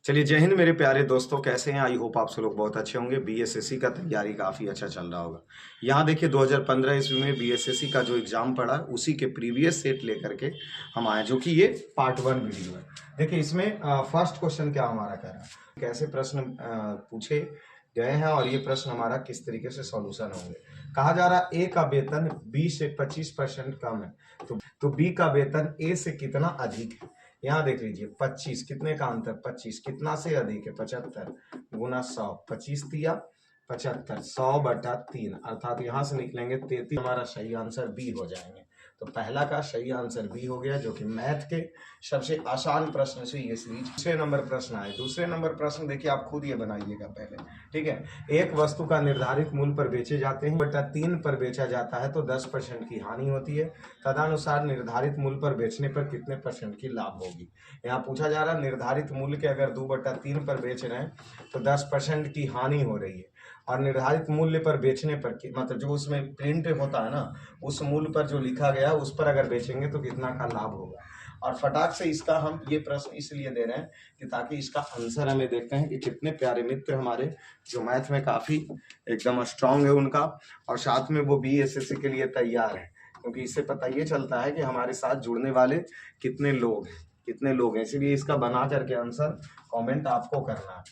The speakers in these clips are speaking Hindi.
चलिए, जय हिंद मेरे प्यारे दोस्तों, कैसे हैं? आई होप आप सब लोग बहुत अच्छे होंगे। बीएसएससी का तैयारी काफ़ी अच्छा चल रहा होगा। यहाँ देखिए 2015 ईस्वी में बीएसएससी का जो एग्ज़ाम पड़ा उसी के प्रीवियस सेट लेकर के हम आए, जो कि ये पार्ट 1 वीडियो है। देखिए इसमें फर्स्ट क्वेश्चन क्या हमारा कह रहा है, कैसे प्रश्न पूछे गए हैं और ये प्रश्न हमारा किस तरीके से सॉल्यूशन होंगे। कहा जा रहा है ए का वेतन बी से 25% कम है, तो बी का वेतन ए से कितना अधिक है। यहाँ देख लीजिए 25 कितने का अंतर, 25 कितना से अधिक है, 75 गुना 100, 25 दिया 75, 100/3 अर्थात यहाँ से निकलेंगे 33। हमारा सही आंसर बी हो जाएंगे। तो पहला का सही आंसर बी हो गया, जो कि मैथ के सबसे आसान प्रश्न से ये सीरीज। दूसरे नंबर प्रश्न आए। दूसरे नंबर प्रश्न देखिए, आप खुद ये बनाइएगा पहले, ठीक है। एक वस्तु का निर्धारित मूल्य पर बेचे जाते हैं, बटा 3 पर बेचा जाता है तो 10% की हानि होती है। तदनुसार निर्धारित मूल्य पर बेचने पर कितने % की लाभ होगी। यहाँ पूछा जा रहा है निर्धारित मूल्य के अगर 2/3 पर बेच रहे हैं तो 10% की हानि हो रही है, और निर्धारित मूल्य पर बेचने पर मतलब जो उसमें प्रिंट होता है ना, उस मूल्य पर जो लिखा गया है उस पर अगर बेचेंगे तो कितना का लाभ होगा। और फटाक से इसका हम ये प्रश्न इसलिए दे रहे हैं कि ताकि इसका आंसर हमें देखते हैं कि कितने प्यारे मित्र हमारे जो मैथ में काफी एकदम स्ट्रांग है उनका, और साथ में वो बीएसएससी के लिए तैयार है, क्योंकि इससे पता ये चलता है कि हमारे साथ जुड़ने वाले कितने लोग हैं। इसीलिए इसका बना करके आंसर कमेंट आपको करना है।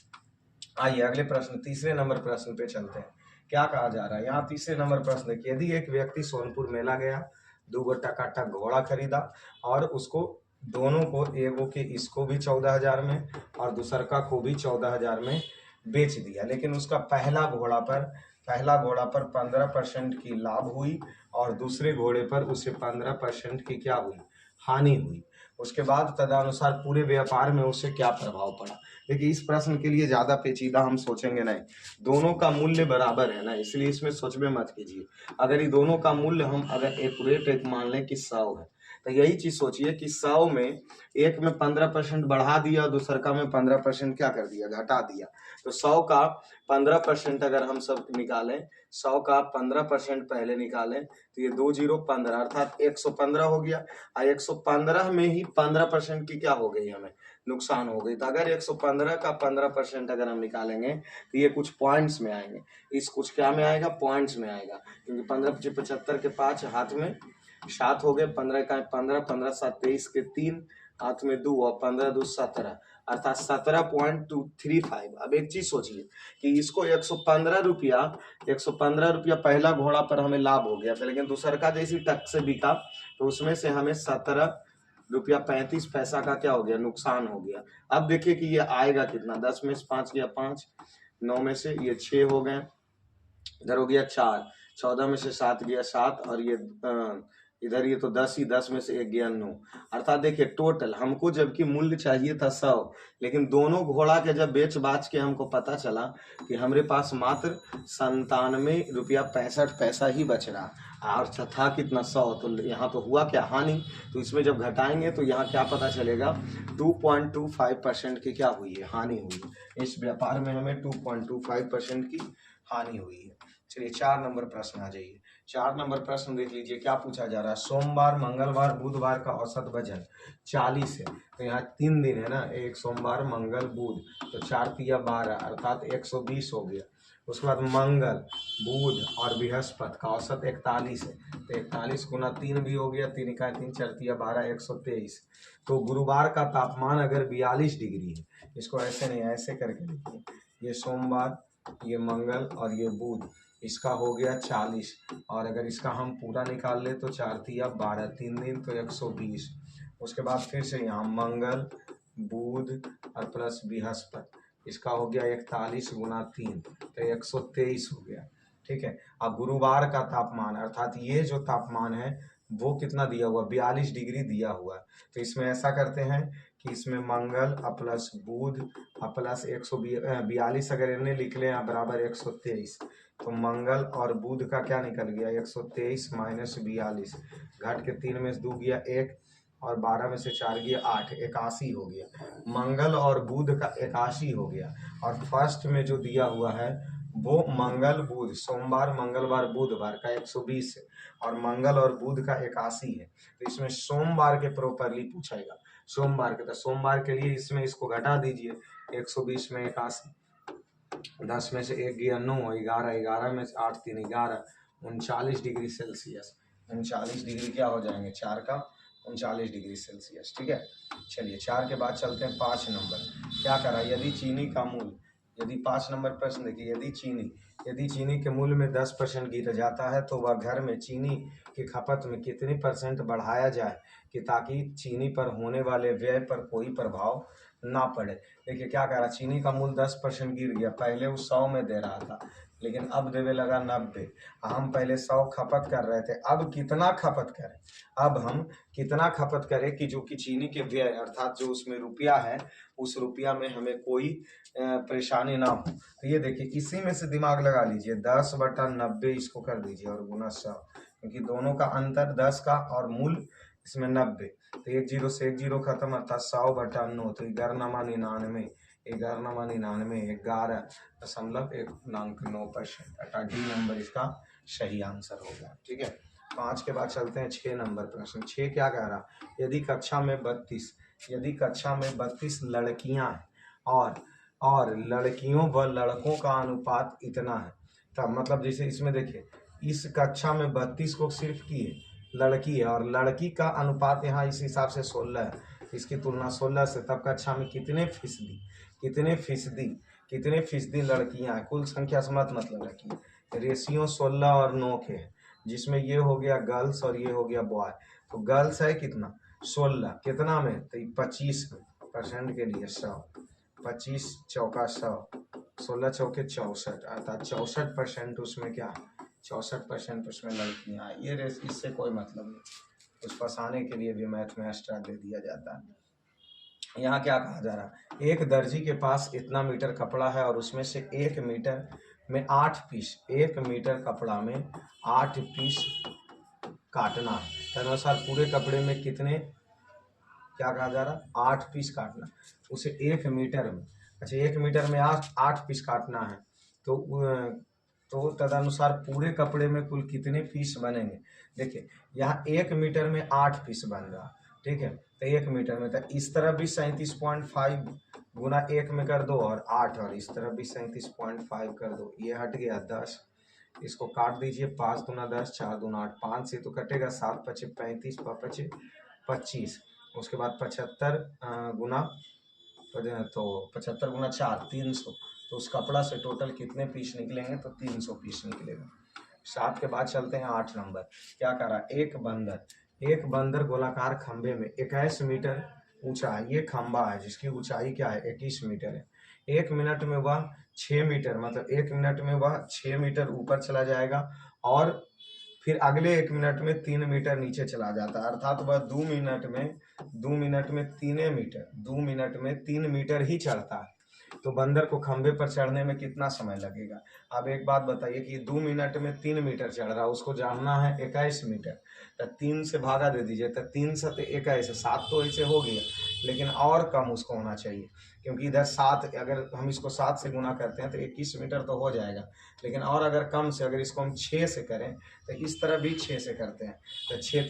आइए अगले प्रश्न, तीसरे नंबर प्रश्न पे चलते हैं। क्या कहा जा रहा है यहाँ तीसरे नंबर प्रश्न देखिए, यदि एक व्यक्ति सोनपुर मेला गया, 2 गो टकाटक घोड़ा खरीदा और उसको दोनों को, एगो के इसको भी 14,000 में और दूसरका को भी 14,000 में बेच दिया, लेकिन उसका पहला घोड़ा पर 15% की लाभ हुई और दूसरे घोड़े पर उसे 15% की क्या हुई, हानि हुई। उसके बाद तदनुसार पूरे व्यापार में उससे क्या प्रभाव पड़ा। देखिए इस प्रश्न के लिए ज्यादा पेचीदा हम सोचेंगे नहीं, दोनों का मूल्य बराबर है ना, इसलिए इसमें सोच में मत कीजिए। अगर ये दोनों का मूल्य हम अगर एक्यूरेट एक मान लें कि 100 है, तो यही चीज सोचिए कि 100 में एक में 15% बढ़ा दिया, दूसर का में 15% क्या कर दिया, घटा दिया। तो 100 का 15% अगर हम सब निकालें, 100 का 15% पहले निकालें तो ये 2 0 15 अर्थात 115 हो गया। और 115 में ही 15% की क्या हो गई, हमें नुकसान हो गई। तो अगर 115 का 15% अगर हम निकालेंगे तो ये कुछ पॉइंट्स में आएंगे, इस कुछ क्या में आएगा, पॉइंट्स में आएगा, क्योंकि 15 × 75 के 5 हाथ में 7 हो गए, 15 का 15, 15 7 23 के 3 हाथ में 2 और 15 2 17 अर्थात 17.235। अब एक चीज सोचिए कि इसको 115 रुपया पहला घोड़ा पर हमें लाभ हो गया था, लेकिन दूसर का जैसी टक से बिका तो उसमें से हमें 17 रुपया 35 पैसा का क्या हो गया, नुकसान हो गया। अब देखिए कि ये आएगा कितना, 10 में से 5 गया 5, 9 में से ये 6 हो गए, इधर हो गया 4, 14 में से 7 गया 7, और ये इधर ये तो 10 ही, 10 में से 1 गया 9। अर्थात देखिए टोटल हमको जबकि मूल्य चाहिए था 100, लेकिन दोनों घोड़ा के जब बेच बाच के हमको पता चला कि हमारे पास मात्र 97 रुपया 65 पैसा ही बच रहा, और था कितना 100, तो यहाँ तो हुआ क्या, हानि। तो इसमें जब घटाएंगे तो यहाँ क्या पता चलेगा, 2.25% की क्या हुई है, हानि हुई है। इस व्यापार में हमें 2.25% की हानि हुई है। चलिए 4 नंबर प्रश्न आ जाइए। 4 नंबर प्रश्न देख लीजिए क्या पूछा जा रहा है। सोमवार, मंगलवार, बुधवार का औसत वजन 40 है, तो यहाँ 3 दिन है ना, एक सोमवार, मंगल, बुध, तो 4 तिया 12 अर्थात 120 हो गया। उसके बाद मंगल, बुध और बृहस्पति का औसत 41 है, तो 41 गुना 3 भी हो गया, 3 का 3 4 तिया 12 123। तो गुरुवार का तापमान अगर 42 डिग्री है, इसको ऐसे नहीं ऐसे करके लिखिए, ये सोमवार, ये मंगल और ये बुध, इसका हो गया 40, और अगर इसका हम पूरा निकाल ले तो 4 तिया 12, 3 दिन तो 120। उसके बाद फिर से यहाँ मंगल, बुध और प्लस बृहस्पति, इसका हो गया 41 गुना 3 तो 123 हो गया, ठीक है। अब गुरुवार का तापमान अर्थात ये जो तापमान है वो कितना दिया हुआ, 42 डिग्री दिया हुआ है। तो इसमें ऐसा करते हैं कि इसमें मंगल प्लस बुध प्लस 142 अगर इन्हें लिख लें बराबर 123, तो मंगल और बुध का क्या निकल गया, 123 माइनस 42, घट के 3 में से 2 गया 1 और 12 में से 4 गया 8, 81 हो गया। मंगल और बुध का 81 हो गया, और फर्स्ट में जो दिया हुआ है वो मंगल बुध, सोमवार मंगलवार बुधवार का 120 है और मंगल और बुध का 81 है। तो इसमें सोमवार के प्रॉपरली पूछेगा, सोमवार के, तो सोमवार के लिए इसमें इसको घटा दीजिए, 120 में 81, 10 में से 1 गया 9, 11, 11 में से 8 3 11, 39 डिग्री सेल्सियस। 39 डिग्री क्या हो जाएंगे, 4 का 39 डिग्री सेल्सियस। ठीक है, चलिए 4 के बाद चलते हैं 5 नंबर। क्या करा, यदि चीनी का मूल्य, यदि 5 नंबर प्रश्न देखिए, यदि चीनी के मूल्य में 10% गिर जाता है तो वह घर में चीनी की खपत में कितनी % बढ़ाया जाए कि ताकि चीनी पर होने वाले व्यय पर कोई प्रभाव ना पड़े। देखिए क्या कह रहा, चीनी का मूल्य 10% गिर गया, पहले वो 100 में दे रहा था लेकिन अब देवे लगा 90। हम पहले 100 खपत कर रहे थे, अब कितना खपत करें, अब हम कितना खपत करें कि जो कि चीनी के व्यय अर्थात जो उसमें रुपया है, उस रुपया में हमें कोई परेशानी ना हो। तो ये देखिए इसी में से दिमाग लगा लीजिए, 10/90 इसको कर दीजिए और गुना 100, क्योंकि दोनों का अंतर 10 का और मूल इसमें 90, तो 1 0 से 1 0 खत्म, अर्थात 100/9, तो 11×99, 11×99 अर्थात डी नंबर इसका सही आंसर होगा। ठीक है, 5 के बाद चलते हैं 6 नंबर प्रश्न। 6 क्या कह रहा, यदि कक्षा में 32 लड़कियां हैं और लड़कियों व लड़कों का अनुपात इतना है, तब मतलब जैसे इसमें देखिए इस कक्षा में 32 को सिर्फ की है लड़की है और लड़की का अनुपात यहाँ इस हिसाब से 16 है, इसकी तुलना 16 से, तब कक्षा में कितने फीसदी लड़कियां हैं, कुल संख्या से मतलब रखिए, रेशियो 16 और 9 के है, जिसमें ये हो गया गर्ल्स और ये हो गया बॉय। तो गर्ल्स है कितना 16, कितना में, तो 25% के लिए 100, 25 चौका 100, 16 चौके 64, अर्थात 64% उसमें क्या, 64% उसमें लड़कियां। ये रेस इससे कोई मतलब नहीं, कुछ फंसाने के लिए भी मैथ में एक्स्ट्रा दे दिया जाता है। यहाँ क्या कहा जा रहा है, एक दर्जी के पास इतना मीटर कपड़ा है और उसमें से 1 मीटर में 8 पीस, 1 मीटर कपड़ा में 8 पीस काटना है, तदनुसार पूरे कपड़े में कितने, क्या कहा जा रहा, 8 पीस काटना, उसे 1 मीटर में, अच्छा 1 मीटर में 8 पीस काटना है, तो तदनुसार पूरे कपड़े में कुल कितने पीस बनेंगे। देखिए यहाँ 1 मीटर में 8 पीस बन रहा, ठीक है, तो 1 मीटर में, तो इस तरफ भी 37.5 गुना 1 में कर दो और 8, और इस तरफ भी 37.5 कर दो, ये हट गया 10, इसको काट दीजिए, 5 दूना 10, 4 दूना 8, 5 से तो कटेगा, 7 पचे 35, 5 25, उसके बाद 75 गुना, तो 75 गुना 4 300, तो उस कपड़ा से टोटल कितने पीस निकलेंगे, तो 300 पीस निकलेगा। 7 के बाद चलते हैं 8 नंबर। क्या करा, एक बंदर गोलाकार खंबे में 21 मीटर ऊंचा है, ये खंबा है जिसकी ऊंचाई क्या है 21 मीटर है, 1 मिनट में वह 6 मीटर, मतलब 1 मिनट में वह 6 मीटर ऊपर चला जाएगा और फिर अगले 1 मिनट में 3 मीटर नीचे चला जाता है, अर्थात वह 2 मिनट में 3 मीटर ही चढ़ता है। तो बंदर को खंबे पर चढ़ने में कितना समय लगेगा। अब एक बात बताइए कि 2 मिनट में 3 मीटर चढ़ रहा है, उसको जाना है 21 मीटर, तो 3 से भागा दे दीजिए, तो 3 से 21, 7 तो ऐसे हो गया, लेकिन और कम उसको होना चाहिए, क्योंकि इधर 7, अगर हम इसको 7 से गुना करते हैं तो 21 मीटर तो हो जाएगा, लेकिन और अगर कम से, अगर इसको हम 6 से करें तो इस तरह भी 6 से करते हैं, तो 6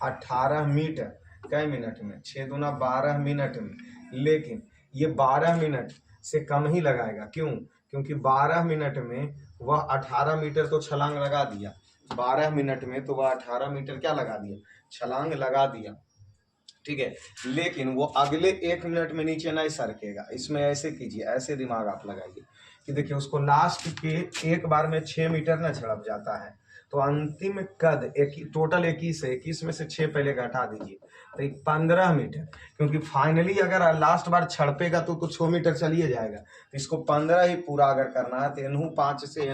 18 मीटर, कई मिनट में, 6 दूना 12 मिनट में, लेकिन ये 12 मिनट से कम ही लगाएगा, क्यों, क्योंकि 12 मिनट में वह 18 मीटर तो छलांग लगा दिया, 12 मिनट में तो वह 18 मीटर क्या लगा दिया, छलांग लगा दिया, ठीक है, लेकिन वो अगले 1 मिनट में नीचे नहीं सरकेगा। इसमें ऐसे कीजिए, ऐसे दिमाग आप लगाइए कि देखिए उसको लास्ट के एक बार में 6 मीटर न झड़प जाता है, तो अंतिम कद टोटल 21 है, 21 में से 6 पहले घटा दीजिए, तो 15 मीटर, क्योंकि फाइनली अगर लास्ट बार छड़पेगा तो 6 मीटर चलिए जाएगा, तो इसको 15 ही पूरा अगर करना है तो एनहू 5 से,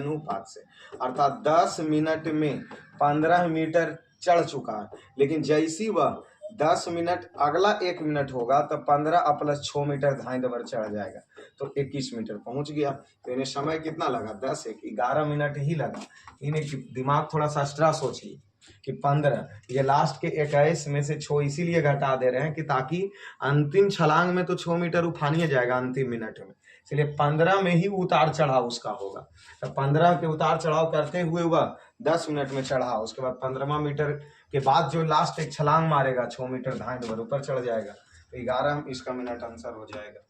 अर्थात 10 मिनट में 15 मीटर चढ़ चुका है, लेकिन जैसी वह 10 मिनट, अगला 1 मिनट होगा तो 15 + 6 मीटर धाई दबर चढ़ जाएगा, तो 21 मीटर पहुंच गया। तो इन्हें समय कितना लगा, 10 1 11 मिनट ही लगा। इन्हें दिमाग थोड़ा सा एक्स्ट्रा सोचिए कि 15, ये लास्ट के 21 में से 6 इसीलिए घटा दे रहे हैं कि ताकि अंतिम छलांग में तो 6 मीटर उफानिए जाएगा अंतिम मिनट में, इसलिए 15 में ही उतार चढ़ाव उसका होगा, तो 15 के उतार चढ़ाव करते हुए वह 10 मिनट में चढ़ा, उसके बाद 15वां मीटर के बाद जो लास्ट एक छलांग मारेगा 6 मीटर धाई दबर ऊपर चढ़ जाएगा, तो 11 इसका मिनट आंसर हो जाएगा।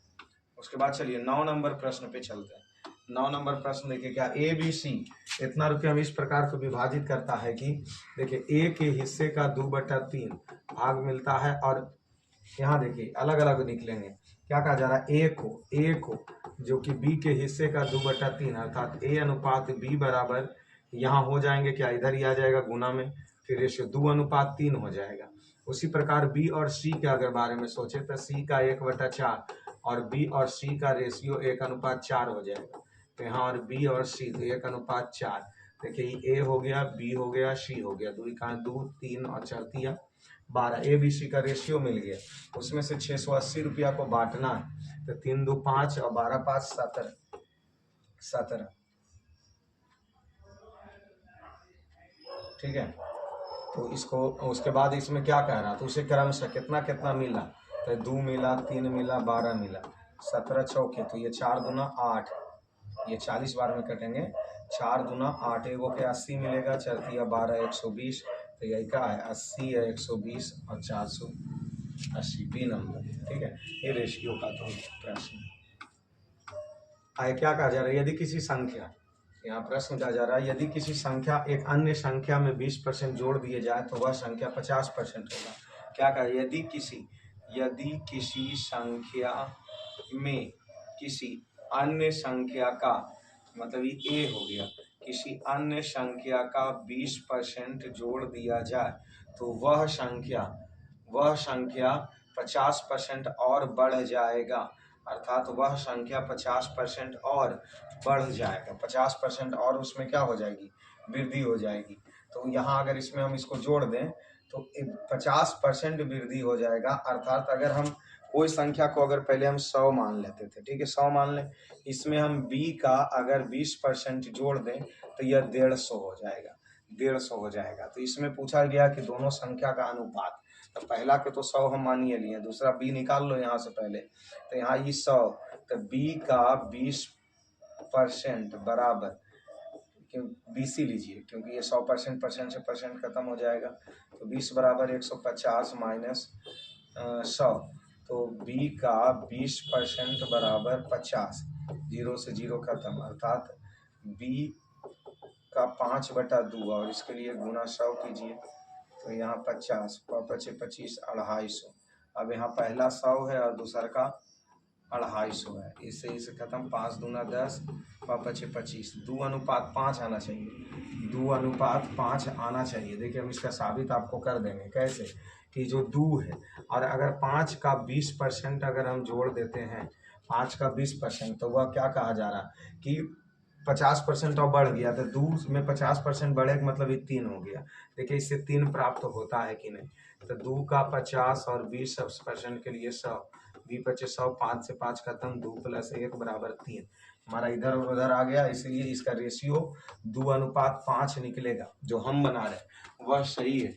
उसके बाद चलिए 9 नंबर प्रश्न पे चलते हैं। 9 नंबर प्रश्न देखिए क्या ABC इतना रुपये हम इस प्रकार को विभाजित करता है कि देखिए ए के हिस्से का 2/3 भाग मिलता है, और यहाँ देखिए अलग अलग निकलेंगे। क्या कहा जा रहा है, ए को जो कि बी के हिस्से का 2/3 अर्थात ए अनुपात बी बराबर, यहाँ हो जाएंगे क्या, इधर ही आ जाएगा गुना में, फिर रेशियो 2:3 हो जाएगा। उसी प्रकार बी और सी के अगर बारे में सोचे तो सी का 1/4 और बी और सी का रेशियो 1:4 हो जाएगा। तो यहाँ और बी और सी तो 1:4। देखिए ए हो गया, बी हो गया, सी हो गया, 2 का 2 3 और 4 तिया 12। ए बी सी का रेशियो मिल गया, उसमें से 680 रुपया को बांटना है। तो 3 2 5 और 12 5 17। ठीक है, तो इसको उसके बाद इसमें क्या कह रहा, तो उसे क्रम से कितना कितना मिला, तो 2 मिला, 3 मिला, 12 मिला, 17 चौके, तो ये 4 दूना 8, ये 40 बार में कटेंगे, 4 दूना 8, एगो के 80 मिलेगा, 4 तिया 12 120, तो यही का है 80 है 120 और 480 बी नंबर। ठीक है, ये रेशियो का तो प्रश्न आए। क्या कहा जा रहा है, यदि किसी संख्या, यहाँ प्रश्न कहा जा रहा है यदि किसी संख्या एक अन्य संख्या में 20% जोड़ दिए जाए तो वह संख्या 50% होगा। क्या कहा, यदि किसी संख्या में किसी अन्य संख्या का, मतलब ये ए हो गया, किसी अन्य संख्या का 20% जोड़ दिया जाए तो वह संख्या 50% और बढ़ जाएगा, अर्थात वह संख्या 50% और बढ़ जाएगा। 50% और उसमें क्या हो जाएगी, वृद्धि हो जाएगी। तो यहाँ अगर इसमें हम इसको जोड़ दें तो 50% वृद्धि हो जाएगा, अर्थात अगर हम कोई संख्या को अगर पहले हम 100 मान लेते थे, ठीक है 100 मान लें, इसमें हम b का अगर 20% जोड़ दें तो यह 150 हो जाएगा, 150 हो जाएगा। तो इसमें पूछा गया कि दोनों संख्या का अनुपात, तो पहला के तो 100 हम मानिए लिए, दूसरा b निकाल लो यहाँ से पहले, तो यहाँ ये 100, तो b का 20% बराबर, BC लीजिए क्योंकि ये 100% परसेंट से परसेंट खत्म हो जाएगा, तो 20 बराबर 150 माइनस 100, तो b का 20% बराबर 50, 0 से 0 खत्म, अर्थात b का 5/2 और इसके लिए गुना 100 कीजिए, तो यहाँ 50 पचे 25 250। अब यहाँ पहला 100 है और दूसरा का 250 है, इससे इसे खत्म, 5 दूना 10 पचे 25, 2:5 आना चाहिए, 2:5 आना चाहिए। देखिए हम इसका साबित आपको कर देंगे कैसे, कि जो 2 है और अगर 5 का 20% अगर हम जोड़ देते हैं, 5 का 20%, तो वह क्या कहा जा रहा कि 50% और बढ़ गया, तो 2 में 50% बढ़ेगा मतलब ये 3 हो गया। देखिए इससे 3 प्राप्त होता है कि नहीं, तो 2 का 50 और 20% के लिए 100, 2×5 = 5 से 5 खत्म, 2 + 1 = 3, हमारा इधर और उधर आ गया, इसलिए इसका रेशियो 2:5 निकलेगा। जो हम बना रहे वह सही है,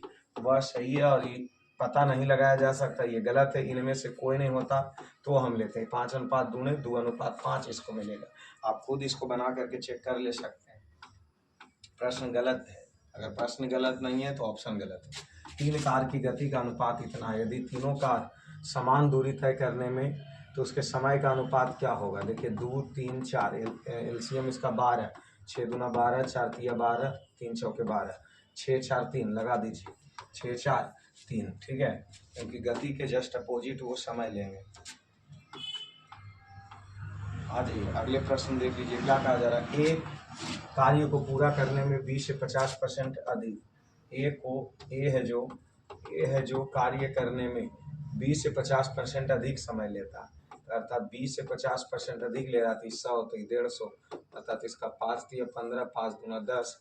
और ये पता नहीं लगाया जा सकता, ये गलत है, इनमें से कोई नहीं होता तो हम लेते हैं 5:2 2:5 इसको मिलेगा। आप खुद इसको बना करके चेक कर ले सकते हैं, प्रश्न गलत है, अगर प्रश्न गलत नहीं है तो ऑप्शन गलत है। 3 कार की गति का अनुपात इतना है, यदि तीनों कार समान दूरी तय करने में तो उसके समय का अनुपात क्या होगा। देखिए 2 3 4, एलसीएम इसका 12, 6 दूना 12, 4 तिया 12, 3 चौके 12, 6 4 3 लगा दीजिए, 6 4 3, ठीक है, क्योंकि गति के जस्ट अपोजिट वो समय लेंगे। आ जाइए अगले प्रश्न देख लीजिए, क्या कहा जा रहा है, एक कार्य को पूरा करने में 20 से 50% अधिक, ए है जो कार्य करने में 20 से 50% अधिक समय लेता है, अर्थात 20 से 50% अधिक ले रहा था, 100 तो 150, अर्थात इसका 5 तिया 15, 5 दूना 10।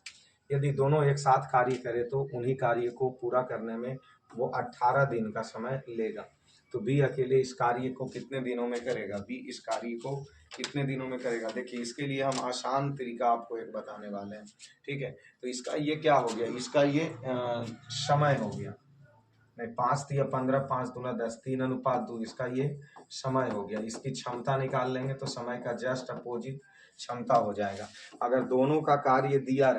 यदि दोनों एक साथ कार्य करे तो उन्हीं कार्य को पूरा करने में वो 18 दिन का समय लेगा। तो बी अकेले इस कार्य को कितने दिनों में करेगा, बी इस कार्य को कितने दिनों में करेगा। देखिए इसके लिए हम आसान तरीका आपको एक बताने वाले हैं, ठीक है। तो इसका ये क्या हो गया, इसका ये समय हो गया, नहीं 5 तिया 15, 5 दूना 10, 3:2, इसका ये समय हो गया। इसकी क्षमता निकाल लेंगे तो समय का जस्ट अपोजिट क्षमता हो जाएगा। अगर दोनों का कार्य दिया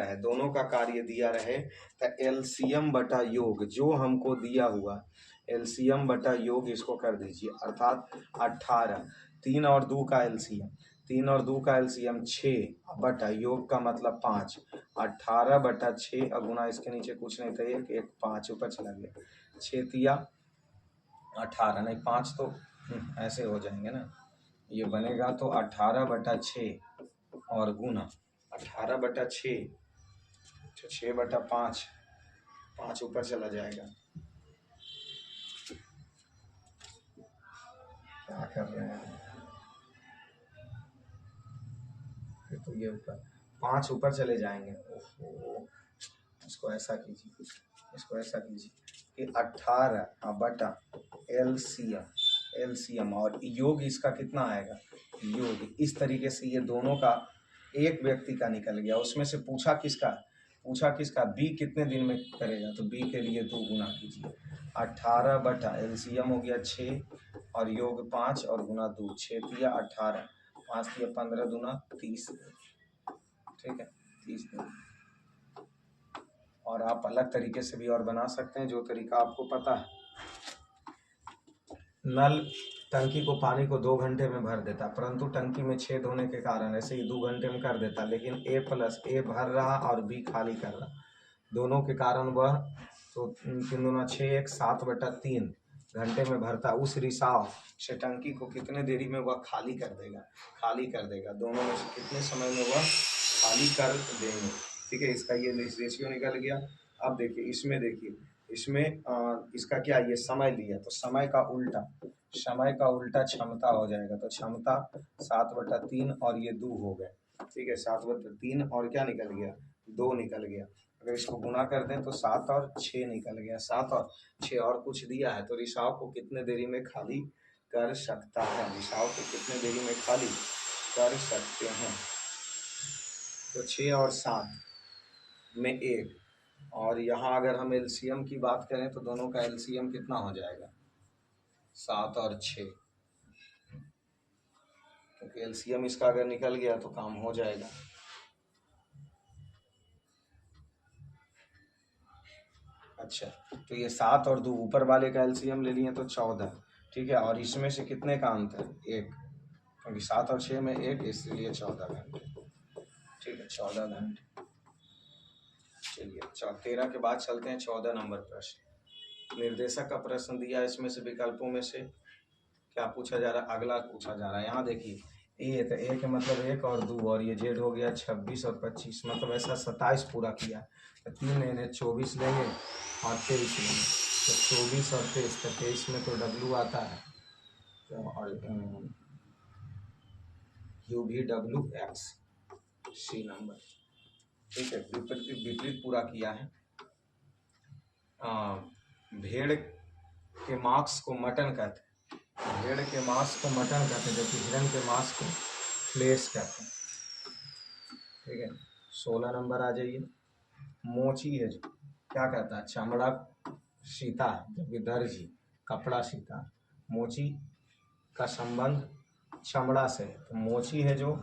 रहे तो एलसीएम बटा योग जो हमको दिया हुआ एलसीएम बटा योग इसको कर दीजिए, अर्थात 18। 3 और 2 का एलसीएम, 3 और 2 का एलसीएम 6 बटा योग का मतलब 5। 18 बटा 6 गुना इसके नीचे कुछ नहीं था, एक एक 5 ऊपर चला गया, 6 तिया 18, नहीं 5 तो ऐसे हो जाएंगे ना, ये बनेगा तो 18 बटा 6 और गुना 18 बटा 6, 6 बटा 5, 5 ऊपर चला जाएगा। क्या कर रहे हैं, फिर तो ये ऊपर 5 ऊपर चले जाएंगे। ओहो, इसको ऐसा कीजिए, इसको ऐसा कीजिए कि 18 बटा एलसीएम और योग इसका कितना आएगा, योग इस तरीके से ये दोनों का एक व्यक्ति का निकल गया। उसमें से पूछा किसका, बी कितने दिन में करेगा, तो बी के लिए 2 गुना कीजिए। 18 बटा एलसीएम हो गया 6 और योग 5 और गुना 2, 6 तिया 18, 5 तिया 15 दूना 30, ठीक है 30 दिन। और आप अलग तरीके से भी और बना सकते हैं, जो तरीका आपको पता है। नल टंकी को पानी को 2 घंटे में भर देता, परंतु टंकी में छेद होने के कारण ऐसे ही 2 घंटे में कर देता, लेकिन ए भर रहा और बी खाली कर रहा, दोनों के कारण वह तो 3 दूना 6 1 7 बटा 3 घंटे में भरता। उस रिसाव से टंकी को कितने देरी में वह खाली कर देगा, दोनों में से कितने समय में वह खाली कर देंगे, ठीक है। इसका ये रेशियो निकल गया। अब देखिए इसमें इसका क्या, ये समय लिया तो समय का उल्टा क्षमता हो जाएगा, तो क्षमता 7 बटा 3 और ये 2 हो गए, ठीक है 7 बटा 3 और क्या निकल गया, 2 निकल गया। अगर इसको गुना कर दें तो 7 और 6 निकल गया, 7 और 6 और कुछ दिया है, तो रिसाव को कितने देरी में खाली कर सकता है, रिसाव को कितने देरी में खाली कर सकते हैं, तो 6 और 7 में 1, और यहाँ अगर हम एलसीएम की बात करें तो दोनों का एलसीएम कितना हो जाएगा, 7 और 6, क्योंकि एलसीएम इसका अगर निकल गया तो काम हो जाएगा। अच्छा, तो ये 7 और 2 ऊपर वाले का एलसीएम ले लिए तो 14, ठीक है, और इसमें से कितने का अंतर, 1, क्योंकि 7 और 6 में 1, इसलिए 14 घंटे, ठीक है 14 घंटे। चलिए 13 के बाद चलते हैं 14 नंबर प्रश्न। निर्देशक का प्रश्न दिया, इसमें से विकल्पों में से क्या पूछा जा रहा है, अगला पूछा जा रहा है। यहाँ देखिए ए, तो ए के मतलब 1 और 2, और ये जेड हो गया 26 और 25, मतलब ऐसा 27 पूरा किया, तो 3 लेंगे 24 लेंगे और 23 लेंगे, तो 24 और 23, तो 23 में तो डब्लू आता है, तो और यू भी WX सी नंबर, ठीक है। विपरीत पूरा किया है। भेड़ के मांस को मटन कहते हैं, भेड़ के मांस को मटन कहते हैं, जबकि हिरन के मांस को फ्लेश कहते हैं, ठीक है। 16 नंबर आ जाइए। मोची है जो क्या कहता है, चमड़ा सीता है, जबकि दर्जी कपड़ा सीता। मोची का संबंध चमड़ा से, तो मोची है जो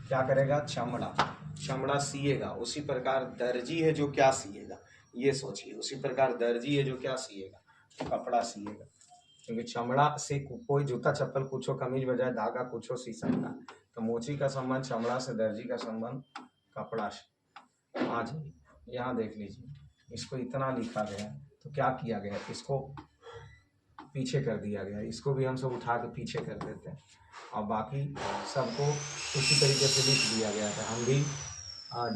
क्या करेगा, चमड़ा सिएगा, उसी प्रकार दर्जी है जो क्या सिएगा, ये सोचिए, उसी प्रकार दर्जी है जो क्या सिएगा, कपड़ा सिएगा, क्योंकि चमड़ा से कोई जूता चप्पल कुछो कमीज बजाय धागा कुछो सी सकता है, तो मोची का संबंध चमड़ा से, दर्जी का संबंध कपड़ा से। हाँ जी, यहाँ देख लीजिए, इसको इतना लिखा गया, तो क्या किया गया, इसको पीछे कर दिया गया, इसको भी हम सब उठा के पीछे कर देते हैं, और बाकी सबको उसी तरीके से लिख दिया गया था। हम भी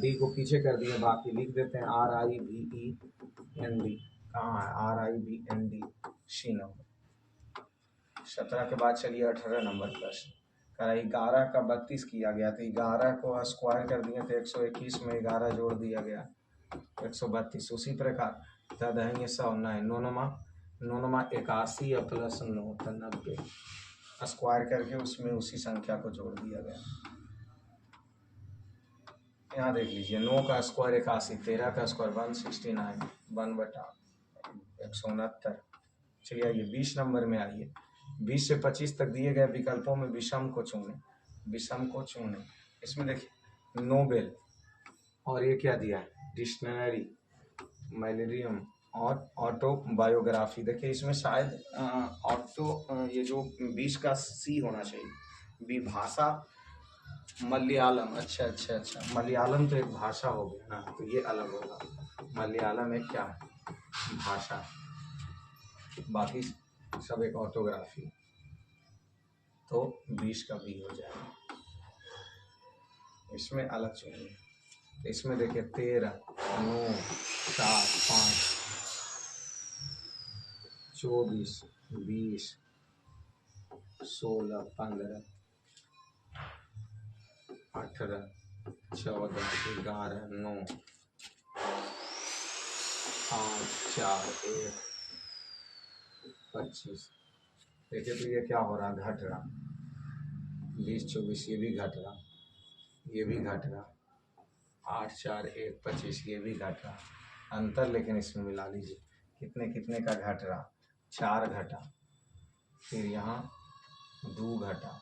डी को पीछे कर दिए, बाकी लिख देते हैं RIVEND, कहाँ है RIVND सी नंबर। 17 के बाद चलिए 18 नंबर प्रश्न। 11 का 32 किया गया, तो 11 को स्क्वायर कर दिए तो 121 में 11 जोड़ दिया गया 132। उसी प्रकार तदहेंगे 100 9 81 और प्लस 9 तो 90, स्क्वायर करके उसमें उसी संख्या को जोड़ दिया गया। यहाँ देख लीजिए 9 का स्क्वायर 81, 13 का स्क्वायर 169, 1/169। चलिए आइए 20 नंबर में आइए। 20 से 25 तक दिए गए विकल्पों में विषम को चुनें। इसमें देखिए नोबेल और ये क्या दिया है, डिक्शनरी, मलेरियम और ऑटोबायोग्राफी, देखिए इसमें शायद ये जो 20 का सी होना चाहिए। बी भाषा मलयालम, अच्छा अच्छा अच्छा, मलयालम तो एक भाषा हो गया ना, तो ये अलग होगा। मलयालम एक क्या है, भाषा, बाकी सब एक ऑटोग्राफी, तो 20 का बी हो जाएगा। इसमें अलग चुनिए, तो इसमें देखिए 13, 9, 7, 5, 24, 20, 16, 15, 18, 14, 11, 9, 5, 4, 1, 25। देखिए तो ये क्या हो रहा है, घट रहा। 20, 24 ये भी घट रहा, ये भी घट रहा। 8, 4, 1, 25 ये भी घट रहा। अंतर लेकिन इसमें मिला लीजिए, कितने कितने का घट रहा। 4 घटा, फिर यहाँ 2 घटा,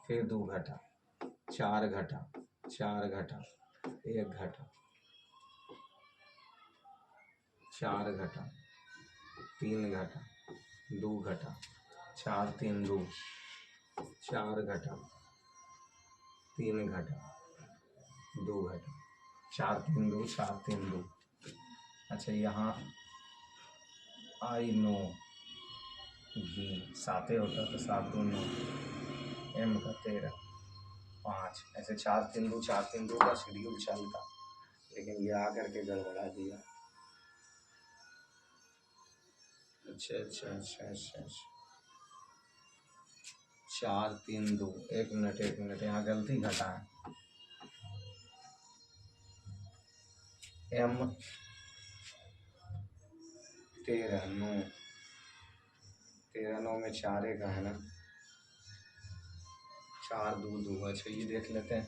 फिर 2 घटा, 4 घटा, 4 घटा, 1 घटा, 4 घटा, 3 घटा, 2 घटा, 4, 3, 2, 4 घटा, 3 घटा, 2 घटा, 4, 3, 2, 4, 3, 2। अच्छा यहाँ आई नो घी 7 होता तो 7, 2, 9, एम का 13, 5, ऐसे 4, 3, 2, 4, 3, 2 का शेड्यूल चलता, लेकिन ये आकर के गड़बड़ा दिया। अच्छा अच्छा अच्छा अच्छा अच्छा, 4, 3, 2, 1 मिनट 1 मिनट, यहाँ गलती घटा है। एम 13, 9, 13, 9 में 4 का है ना, 4, 2, 2, अच्छा ये देख लेते हैं।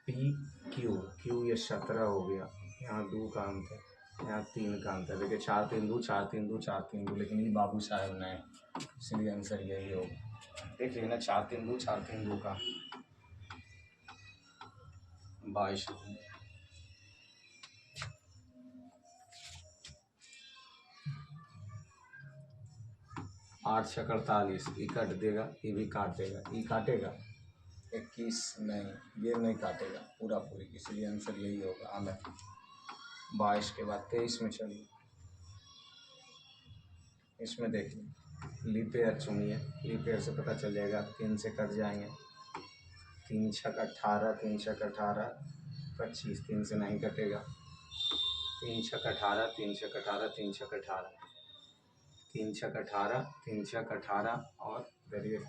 पी क्यू, क्यू ये 17 हो गया, यहाँ 2 का अंत है, यहाँ 3 का अंत है। देखिए 4, 3, 2, 4, 3, 2, 4, 3, 2, लेकिन ये बाबू साहब ने, इसलिए आंसर यही होगा। देख लेना 4, 3, 2, 4, 3, 2 का 22। 8 छः 48, ई काट देगा, ये भी काट देगा, ई काटेगा 21, नहीं ये नहीं काटेगा पूरा पूरी, इसलिए आंसर यही होगा अलग। 22 के बाद 23 में चलिए, इसमें देखिए लीप ईयर चुनिए, लीप ईयर से पता चल जाएगा, 3 से कट जाएंगे, 3 छक 18, 3 छक 18, 25, 3 से नहीं कटेगा, 3 छक 18, 3 छक 18, 3 छक 18, 3 छक 18, 3 छक 18, और करिए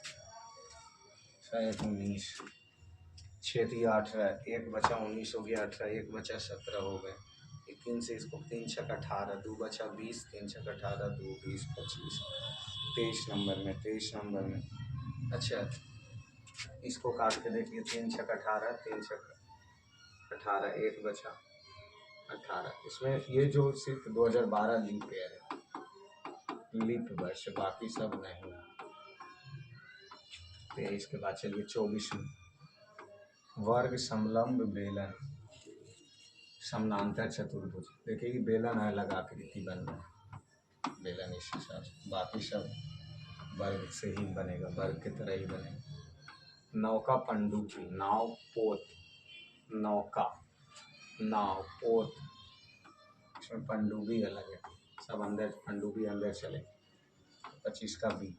19, 6 दिया 18, 1 बचा 19 हो गया, 18 1 बचा 17 हो गए। 3 से इसको 3 छक 18, 2 बचा 20, 3 छक 18, 2, 20, 25, 23 नंबर में, 23 नंबर में। अच्छा इसको काट के देखिए, 3 छक 18, 3 छक 18, 1 बचा 18। इसमें ये जो सिर्फ 2012 लीप ईयर है, लीप वर्ष, बाकी सब नहीं। 23 के बाद चलिए 24 में, वर्ग समलंब बेलन समानांतर चतुर्भुज। देखिए ये बेलन है, अलग आकृति बन रहा है, बेलन इस हिसाब से, बाकी सब वर्ग से ही बनेगा, वर्ग की तरह ही बनेगा। नौका पनडुब्बी, नाव पोत, नौका, नाव पोत, इसमें पनडुब्बी अलग है, सब अंदर पनडुब्बी अंदर चले। 25 का बी।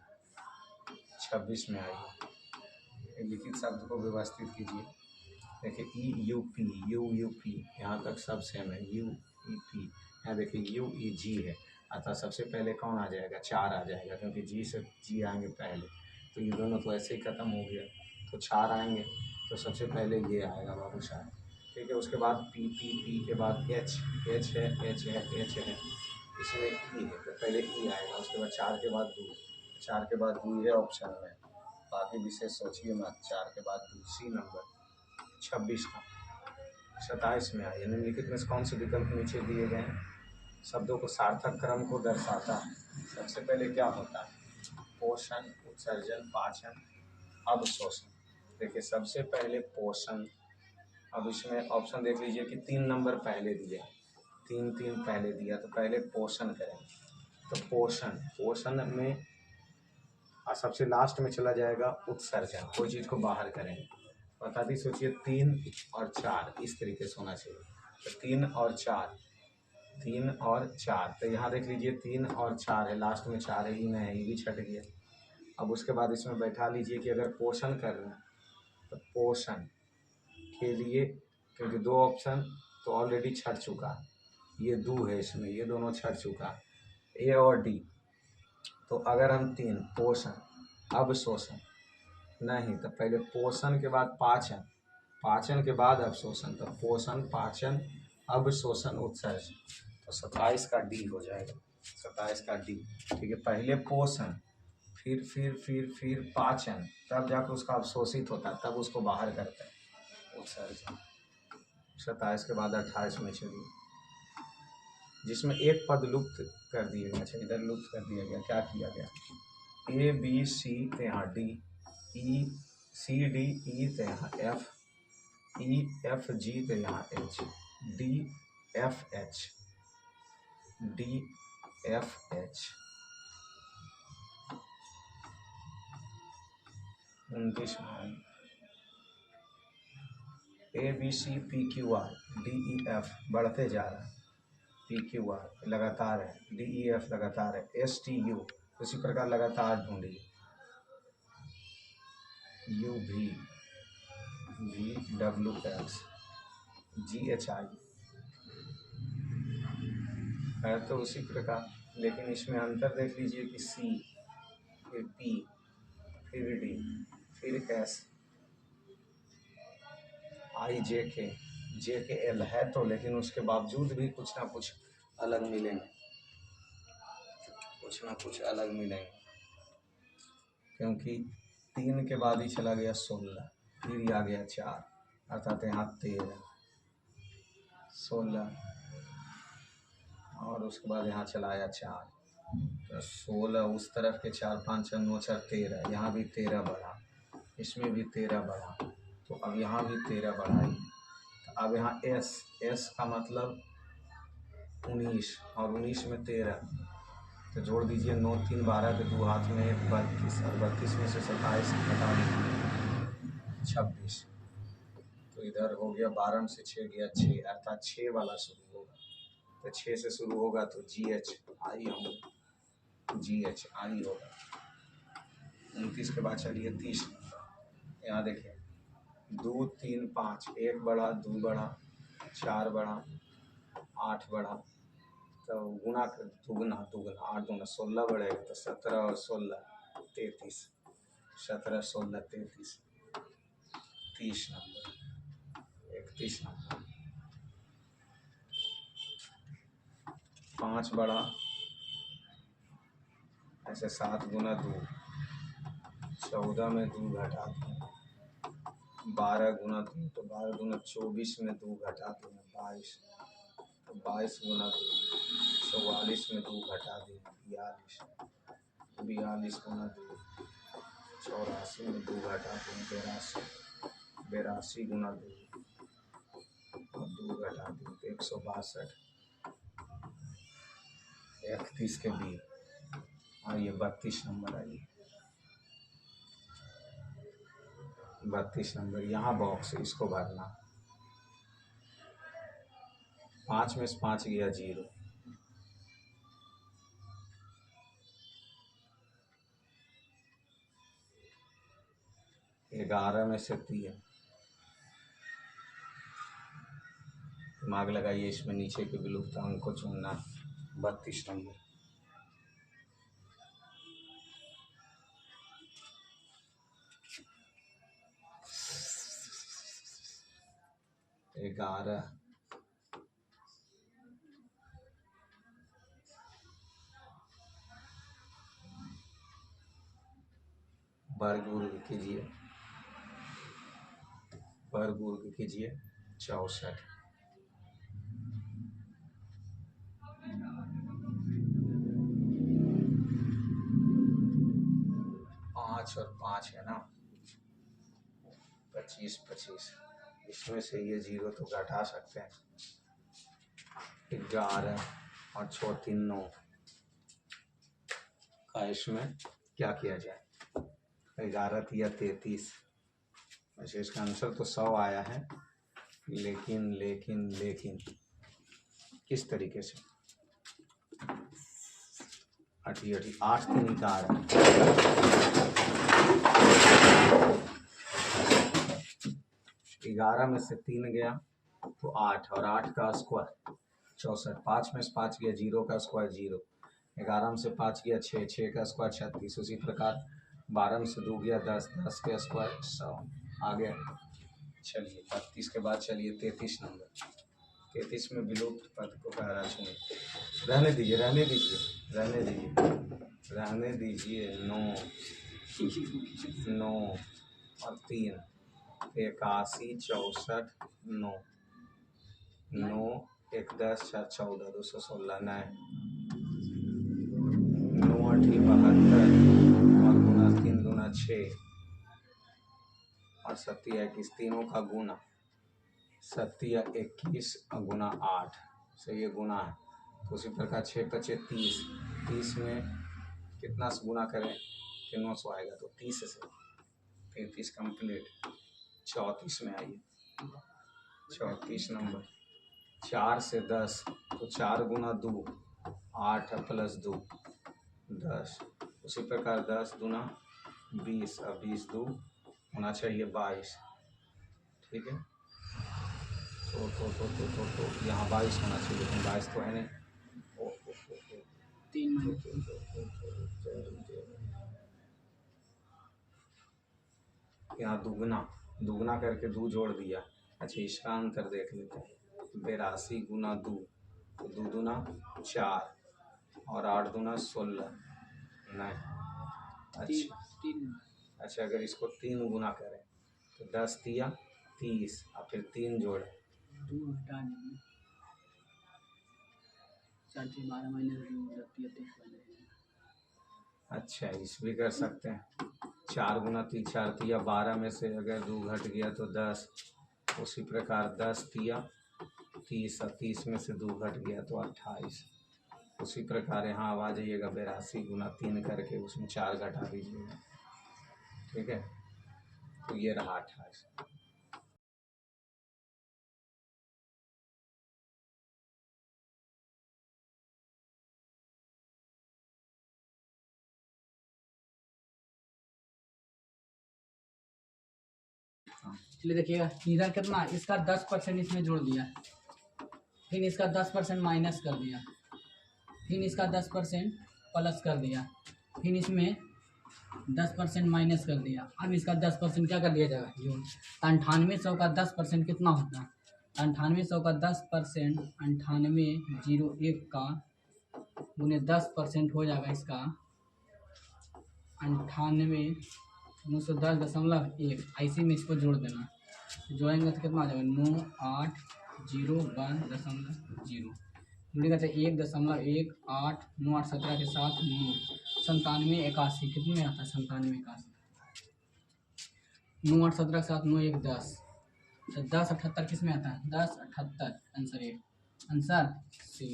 26 में आइए, लिखित शब्द को व्यवस्थित कीजिए। देखिए E U P, you U P, यहाँ तक सब सेम है, यू ई पी। यहाँ देखिए यू ई जी है, अतः सबसे पहले कौन आ जाएगा, 4 आ जाएगा, क्योंकि जी से जी आएंगे पहले, तो ये दोनों तो ऐसे ही खत्म हो गया, तो 4 आएंगे, तो सबसे पहले ये आएगा बाबू साहब। ठीक है, उसके बाद पी, पी, पी के बाद एच, एच है, एच है, एच है, इसमें ई है, तो पहले ई आएगा, उसके बाद 4 के बाद 2, 4 के बाद 2 है ऑप्शन में, बाकी विशेष सोचिए मत। 4 के बाद दूसरी नंबर 26 का। 27 में आइए, निम्नलिखित में से कौन से विकल्प नीचे दिए गए हैं शब्दों को सार्थक क्रम को दर्शाता है। सबसे पहले क्या होता है, पोषण, उत्सर्जन, पाचन, अवशोषण। देखिए सबसे पहले पोषण, अब इसमें ऑप्शन देख लीजिए कि 3 नंबर पहले दिया है, तीन तीन पहले दिया, तो पहले पोषण करेंगे। तो पोषण में सबसे लास्ट में चला जाएगा उत्सर्जन, कोई चीज़ को बाहर करेंगे। बता दी, सोचिए 3 और 4 इस तरीके से होना चाहिए। तो 3 और 4, 3 और 4, तो यहाँ देख लीजिए 3 और 4 है, लास्ट में 4 ही नहीं है, ये भी छट गया। अब उसके बाद इसमें बैठा लीजिए कि अगर पोषण कर रहे हैं तो पोषण के लिए, क्योंकि 2 ऑप्शन तो ऑलरेडी छट चुका है, ये 2 है इसमें, ये दोनों छट चुका है, ए और डी। तो अगर हम 3 पोषण अब शोषण नहीं, तो पहले पोषण के बाद पाचन, पाचन के बाद अवशोषण, तो पोषण पाचन अवशोषण उत्सर्जन, तो 27 का डी हो जाएगा, 27 का डी। ठीक है, पहले पोषण, फिर पाचन, तब जाकर उसका अवशोषित होता है, तब उसको बाहर करता है उत्सर्जन। 27 के बाद 28 में चलिए, जिसमें एक पद लुप्त कर दिया गया। अच्छा, इधर लुप्त कर दिया गया, क्या किया गया, ए बी सी तो यहाँ डी, ई सी डी ई तो यहाँ एफ, ई एफ जी तो यहाँ H, D F H, D F H. 29 में A B C P Q R D E F बढ़ते जा रहा है, पी क्यू आर लगातार है, डी ई एफ लगातार है, एस टी यू उसी प्रकार लगातार ढूंढिए, यू भी, V W x, ji H I है तो उसी प्रकार, लेकिन इसमें अंतर देख लीजिए कि सी, फिर पी, फिर डी, फिर एस, आई जे के एल है तो, लेकिन उसके बावजूद भी कुछ ना कुछ अलग मिलेंगे, कुछ ना कुछ अलग मिलेंगे, क्योंकि 3 के बाद ही चला गया 16, फिर आ गया 4, अर्थात यहाँ 13, 16 और उसके बाद यहाँ चला आया 4, तो 16 उस तरफ के 4 5 6 9 4 13, यहाँ भी 13 बढ़ा, इसमें भी 13 बढ़ा, तो अब यहाँ भी 13 बढ़ाई। तो अब यहाँ एस का मतलब 19 और 19 में 13, तो जोड़ दीजिए 9 3 12 के 2 हाथ में 32, और 32 में से 27 घटा दीजिए 26, तो इधर हो गया 12 में से 6 गया 6, अर्थात 6 वाला शुरू होगा, तो 6 से शुरू होगा तो जी एच आई होगा, जी एच आई होगा। 29 के बाद चलिए 30, यहाँ देखें 2 3 5, 1 बढ़ा, 2 बढ़ा, 4 बढ़ा, 8 बढ़ा, तो गुना कर दुगना, 8 दूना 16 बढ़ेगा, तो 17 और 16 33, 17 16 33, 30 नंबर, 31 नंबर। 5 बढ़ा, ऐसे 7 गुना 2, 14 में 2 घटा दूँ, 12 गुना 2, तो 12 दूना 24 में 2 घटा दूँ 22, तो 22 गुना 2, 44 में 2 घटा दी 42, 42 गुना 2, 84 में 2 घटा दूँ 82, 82 गुना 2 और 2 घटा दूँ 162, 31 के बी, और ये 32 नंबर आइए, 32 नंबर यहाँ बॉक्स, इसको भरना, 5 में से 5 गया 0, 11 में से 3, दिमाग लगाइए, इसमें नीचे के विलुप्त अंक को चुनना, 32 नंबर। 11 वर्ग कीजिए, वर्ग कीजिए 64, 5 और 5 है ना, 25 25, इसमें से ये 0 तो घटा सकते हैं, 11 और 4 3 9 का इसमें क्या किया जाए। 11 तिया 33। वैसे इसका आंसर तो 100 आया है, लेकिन लेकिन लेकिन किस तरीके से 8 3 का आ रहा है। 11 में से 3 गया तो 8 और 8 का स्क्वायर 64। 5 में से 5 गया 0 का स्क्वायर 0। 11 में से 5 गया 6, 6 का स्क्वायर 36। उसी प्रकार 12 में से 2 गया 10, 10 का स्क्वायर 100 आ गया। चलिए 32 के बाद चलिए 33 नंबर। 33 में विलुप्त पद को गहरा चुनिए। रहने दीजिए रहने दीजिए रहने दीजिए रहने दीजिए। 9 9 और 3 81 64 9 9 1 10 4 14 216 9 9 8 72 और गुना 3 दूना 6 और 7 21 तीनों का गुना 7 21 और गुना 8 से ये गुना है। तो उसी प्रकार 6 25 30। 30 में कितना से गुना करें तीनों सौ आएगा तो 30 से 33 कंप्लीट। 34 में आइए 34 नंबर। 4 से 10 तो 4 गुना 2 8 प्लस 2 10। उसी प्रकार 10 दूना 20 और 20 2 होना चाहिए 22। ठीक है। तो यहाँ 22 होना चाहिए, लेकिन 22 तो है नहीं। यहाँ दुगना दुगना करके 2 जोड़ दिया। अच्छा इसका अंतर देख लेते हैं। 82 गुना 2 तो 2 दूना 4 और 8 दूना 16 नहीं। अच्छा अगर इसको 3 गुना करें तो 10 तिया 30 और फिर 3 जोड़े 12 अच्छा इस भी कर सकते हैं। 4 गुना 3 4 तिया 12 में से अगर 2 घट गया तो 10। उसी प्रकार 10 तिया 30 और 30 में से 2 घट गया तो 28। उसी प्रकार यहाँ अब आ जाइएगा 82 गुना 3 करके उसमें 4 घटा दीजिएगा। ठीक है, तो ये रहा 28। चलिए देखिएगा इधर कितना इसका 10% इसमें जोड़ दिया, फिर इसका 10% माइनस कर दिया, फिर इसका 10% प्लस कर दिया, फिर इसमें 10% माइनस कर दिया। अब इसका 10% क्या कर दिया जाएगा जोड़। 9800 का 10% कितना होता है। 9800 का 10% 9801 का गुने 10% हो जाएगा इसका 98,910.1। ऐसे में इसको जोड़ देना, जोड़ेंगे तो कितना आ जाएगा 9801.0 जुड़ेगा तो 1.1 8 9 8 17 के साथ 9 97 81 कितने में आता है 97 81 9 8 17 के साथ 9 1 10 तो 10 78 किस में आता है 10 78 आंसर ए आंसर सी।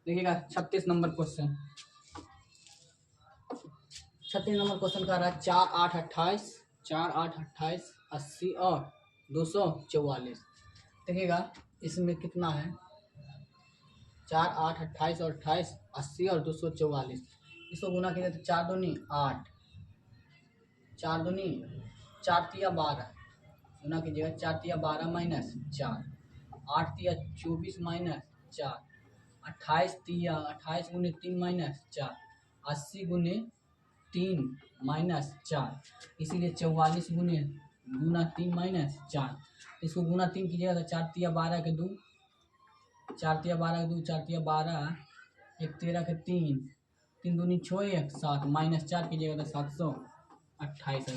देखिएगा 36 नंबर क्वेश्चन। 36 नंबर क्वेश्चन का रहा है 4 8 28 4 8 28 80 और 244। देखिएगा इसमें कितना है 4 8 28 और 28 80 और 244। इसको गुना कीजिए तो 4 दूनी 8 4 दूनी 4 तिया 12 गुना कीजिएगा 4 तिया 12 माइनस 4 8 तिया 24 माइनस 4 28 तिया 28 गुने 3 माइनस 4 80 गुने 3 माइनस 4 इसीलिए 44 गुने गुना 3 माइनस 4। इसको गुना 3 कीजिएगा तो 4 तिया 12 के 2 4 तिया 12 के 2 4 तिया 12 1 13 के 3 3 दूनी 6 1 7 माइनस 4 कीजिएगा तो 728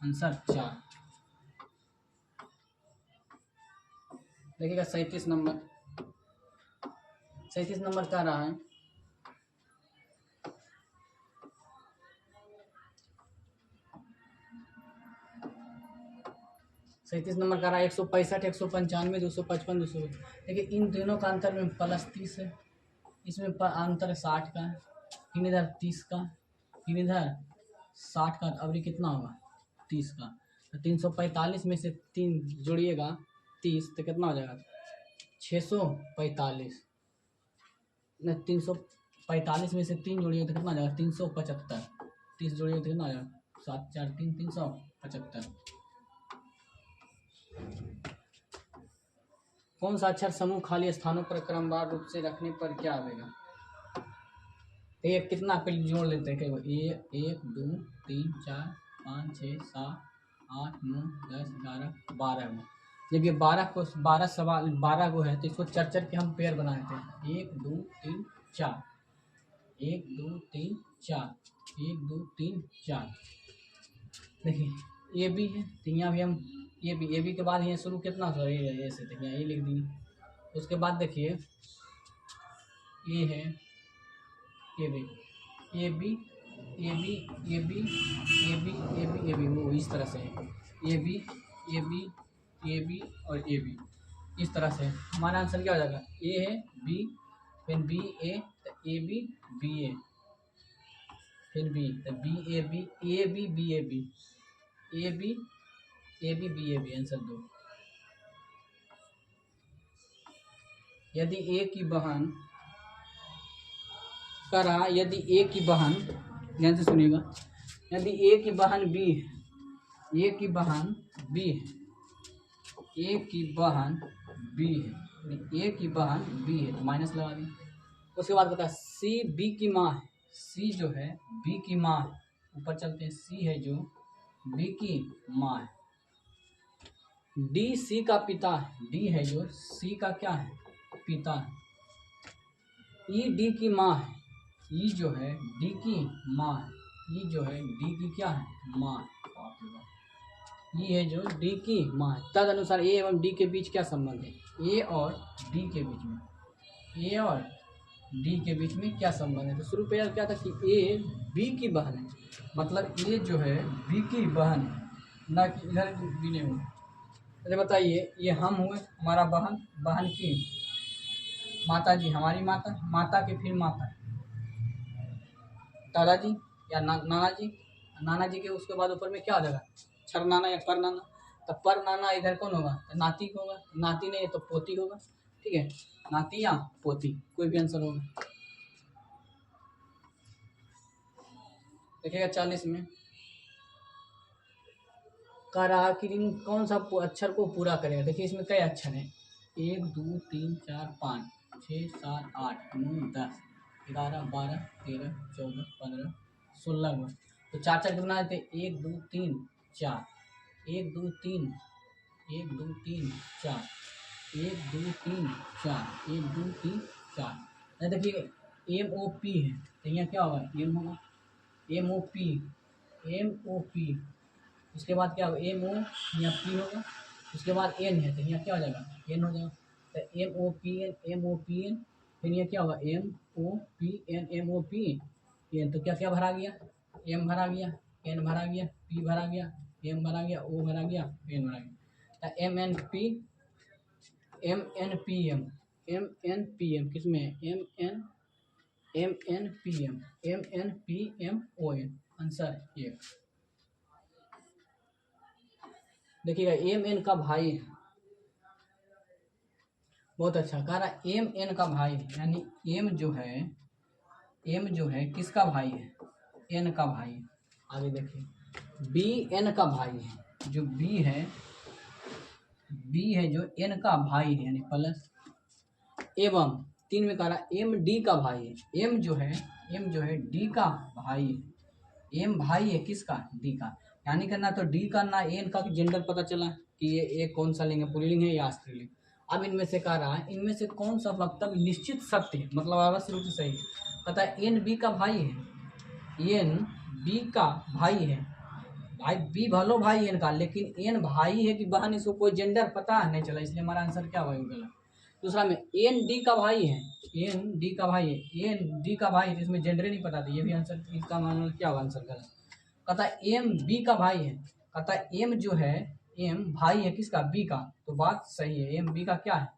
आंसर 4। देखिएगा 37 नंबर क्या रहा है 37 37 नंबर का रहा 165, 195, 255, 200। देखिए इन दोनों का अंतर में +30 है, इसमें अंतर 60 का है, फिर इधर 30 का, फिर इधर 60 का, अब ये कितना होगा 30 का। तो 345 में से 3 जोड़िएगा 30 तो कितना हो जाएगा 645। न 345 में से 3 जोड़िएगा तो कितना हो जाएगा 375। 30 जोड़िएगा तो कितना हो जाएगा 7 4 3 375। कौन सा अक्षर समूह खाली स्थानों पर क्रमवार रूप से रखने पर क्या आवेगा। एक कितना पे जोड़ लेते हैं कई बार, ये 1 2 3 4 5 6 7 8 9 10 11 12 में। जब ये 12 सवाल 12 को है तो इसको चर के हम पेयर बना देते हैं। 1 2 3 4, 1 2 3 4, 1 2 3 4। देखिए ए बी है तो यहाँ भी हम ए बी के बाद यहाँ शुरू कितना सर ए से, देखिए ये लिख दिए। उसके बाद देखिए ए है A B A B A B A B A B A B A B, वो इस तरह से है A B A B A B और ए बी, इस तरह से हमारा आंसर क्या हो जाएगा ए है बी, फिर बी ए तो ए बी बी ए, फिर बी तो B A B A B B A B A B A B B A B, answer 2। यदि ए की बहन करा, यदि ए की बहन, ध्यान से सुनिएगा, यदि ए की बहन बी है, ए की बहन बी है, ए की बहन बी है, ए की बहन बी है तो माइनस लगा दी। उसके बाद बता सी बी की माँ है, सी जो है बी की माँ है, ऊपर चलते हैं, सी है जो बी की माँ है। डी सी का पिता है, डी है जो सी का क्या है पिता है। ई डी की माँ है, ई जो है डी की माँ है, ई जो है डी की क्या है माँ है, ई है जो डी की माँ है। तद अनुसार ए एवं डी के बीच क्या संबंध है, ए और डी के बीच में, ए और डी के बीच में क्या संबंध है। तो शुरू पे क्या था कि ए बी की बहन है, मतलब ए जो है बी की बहन है, ना कि इधर बी नहीं हुआ। अरे बताइए ये हम हुए, हमारा बहन, बहन की माता जी, हमारी माता, माता के फिर माता दादाजी या नाना जी, नाना जी के उसके बाद ऊपर में क्या आ जाएगा छर नाना या पर नाना। तो पर नाना इधर कौन होगा नाती होगा, नाती नहीं तो पोती होगा, ठीक है, नाती या पोती कोई भी आंसर होगा। देखिएगा 40 में करा कि कौन सा अक्षर को पूरा करेगा। देखिए इसमें कई अक्षर हैं, 1 2 3 4 5 6 7 8 9 10 11 12 13 14 15 16 तो 4 4 कितना देते 1 2 3 4, 1 2 3 1 2 3 4, 1 2 3 4, 1 2 3 4। देखिए एम ओ पी है तो यहाँ क्या होगा एम होगा, M O P, M O P. उसके बाद क्या होगा एम ओ, यहाँ पी होगा, उसके बाद एन है तो यहाँ क्या हो जाएगा एन हो जाएगा। तो M O P N, M O P N, फिर यहाँ क्या होगा M O P N, M O P N. तो क्या क्या भरा गया एम भरा गया, एन भरा गया, पी भरा गया, एम भरा गया, ओ भरा गया, एन भरा गया। तो M N P M N P M, M N P M किस में M N P M, M N P M O N, answer 1। देखिएगा एम एन का भाई है, बहुत अच्छा कह रहा है एम एन का भाई है, यानी एम जो है किसका भाई है एन का भाई है। आगे देखिए बी एन का भाई है, जो बी है जो एन का भाई है यानी प्लस, एवं 3 में कह रहा एम डी का भाई है, एम जो है डी का भाई है, एम भाई है किसका डी का, यानी करना तो डी का ना एन का जेंडर पता चला कि ये कौन सा लिंग है पुल्लिंग है या स्त्रीलिंग। अब इनमें से कह रहा है इनमें से कौन सा वक्तव्य निश्चित सत्य है, मतलब अवश्य रूप से सही है। पता है एन बी का भाई है, एन बी का भाई है, भाई बी भलो भाई एन का, लेकिन एन भाई है कि बहन इसको कोई जेंडर पता नहीं चला, इसलिए हमारा आंसर क्या होगा गलत। दूसरा में एन डी का भाई है, एन डी का भाई है, एन डी का भाई है इसमें जेंडर ही नहीं पता था, ये भी आंसर इसका मतलब क्या होगा आंसर गलत। कहता है एम बी का भाई है, कहता है एम जो है एम भाई है किसका, बी का, तो बात सही है, एम बी का क्या है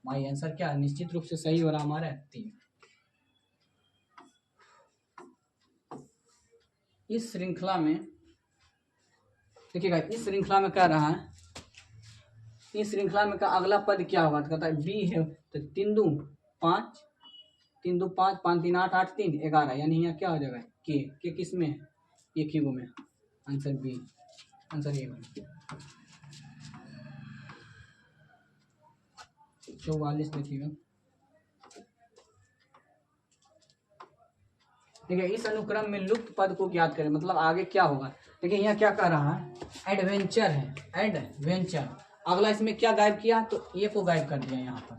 भाई, आंसर क्या है, निश्चित रूप से सही हो रहा हमारा 3। इस श्रृंखला में देखिएगा, इस श्रृंखला में क्या रहा है, इस श्रृंखला में का अगला पद क्या होगा, तो कहता है बी है, तो 3 2 5, 3 2 5, 5 3 8, 8 3 11, यानी यहाँ क्या हो जाएगा के किस में है, एक ही गो में, आंसर बी, आंसर ए में। 44 देखिएगा, देखिए इस अनुक्रम में लुप्त पद को ज्ञात करें, मतलब आगे क्या होगा। देखिए यहाँ क्या कह रहा है, एडवेंचर है, एडवेंचर, अगला इसमें क्या गायब किया, तो ए को गायब कर दिया यहाँ पर।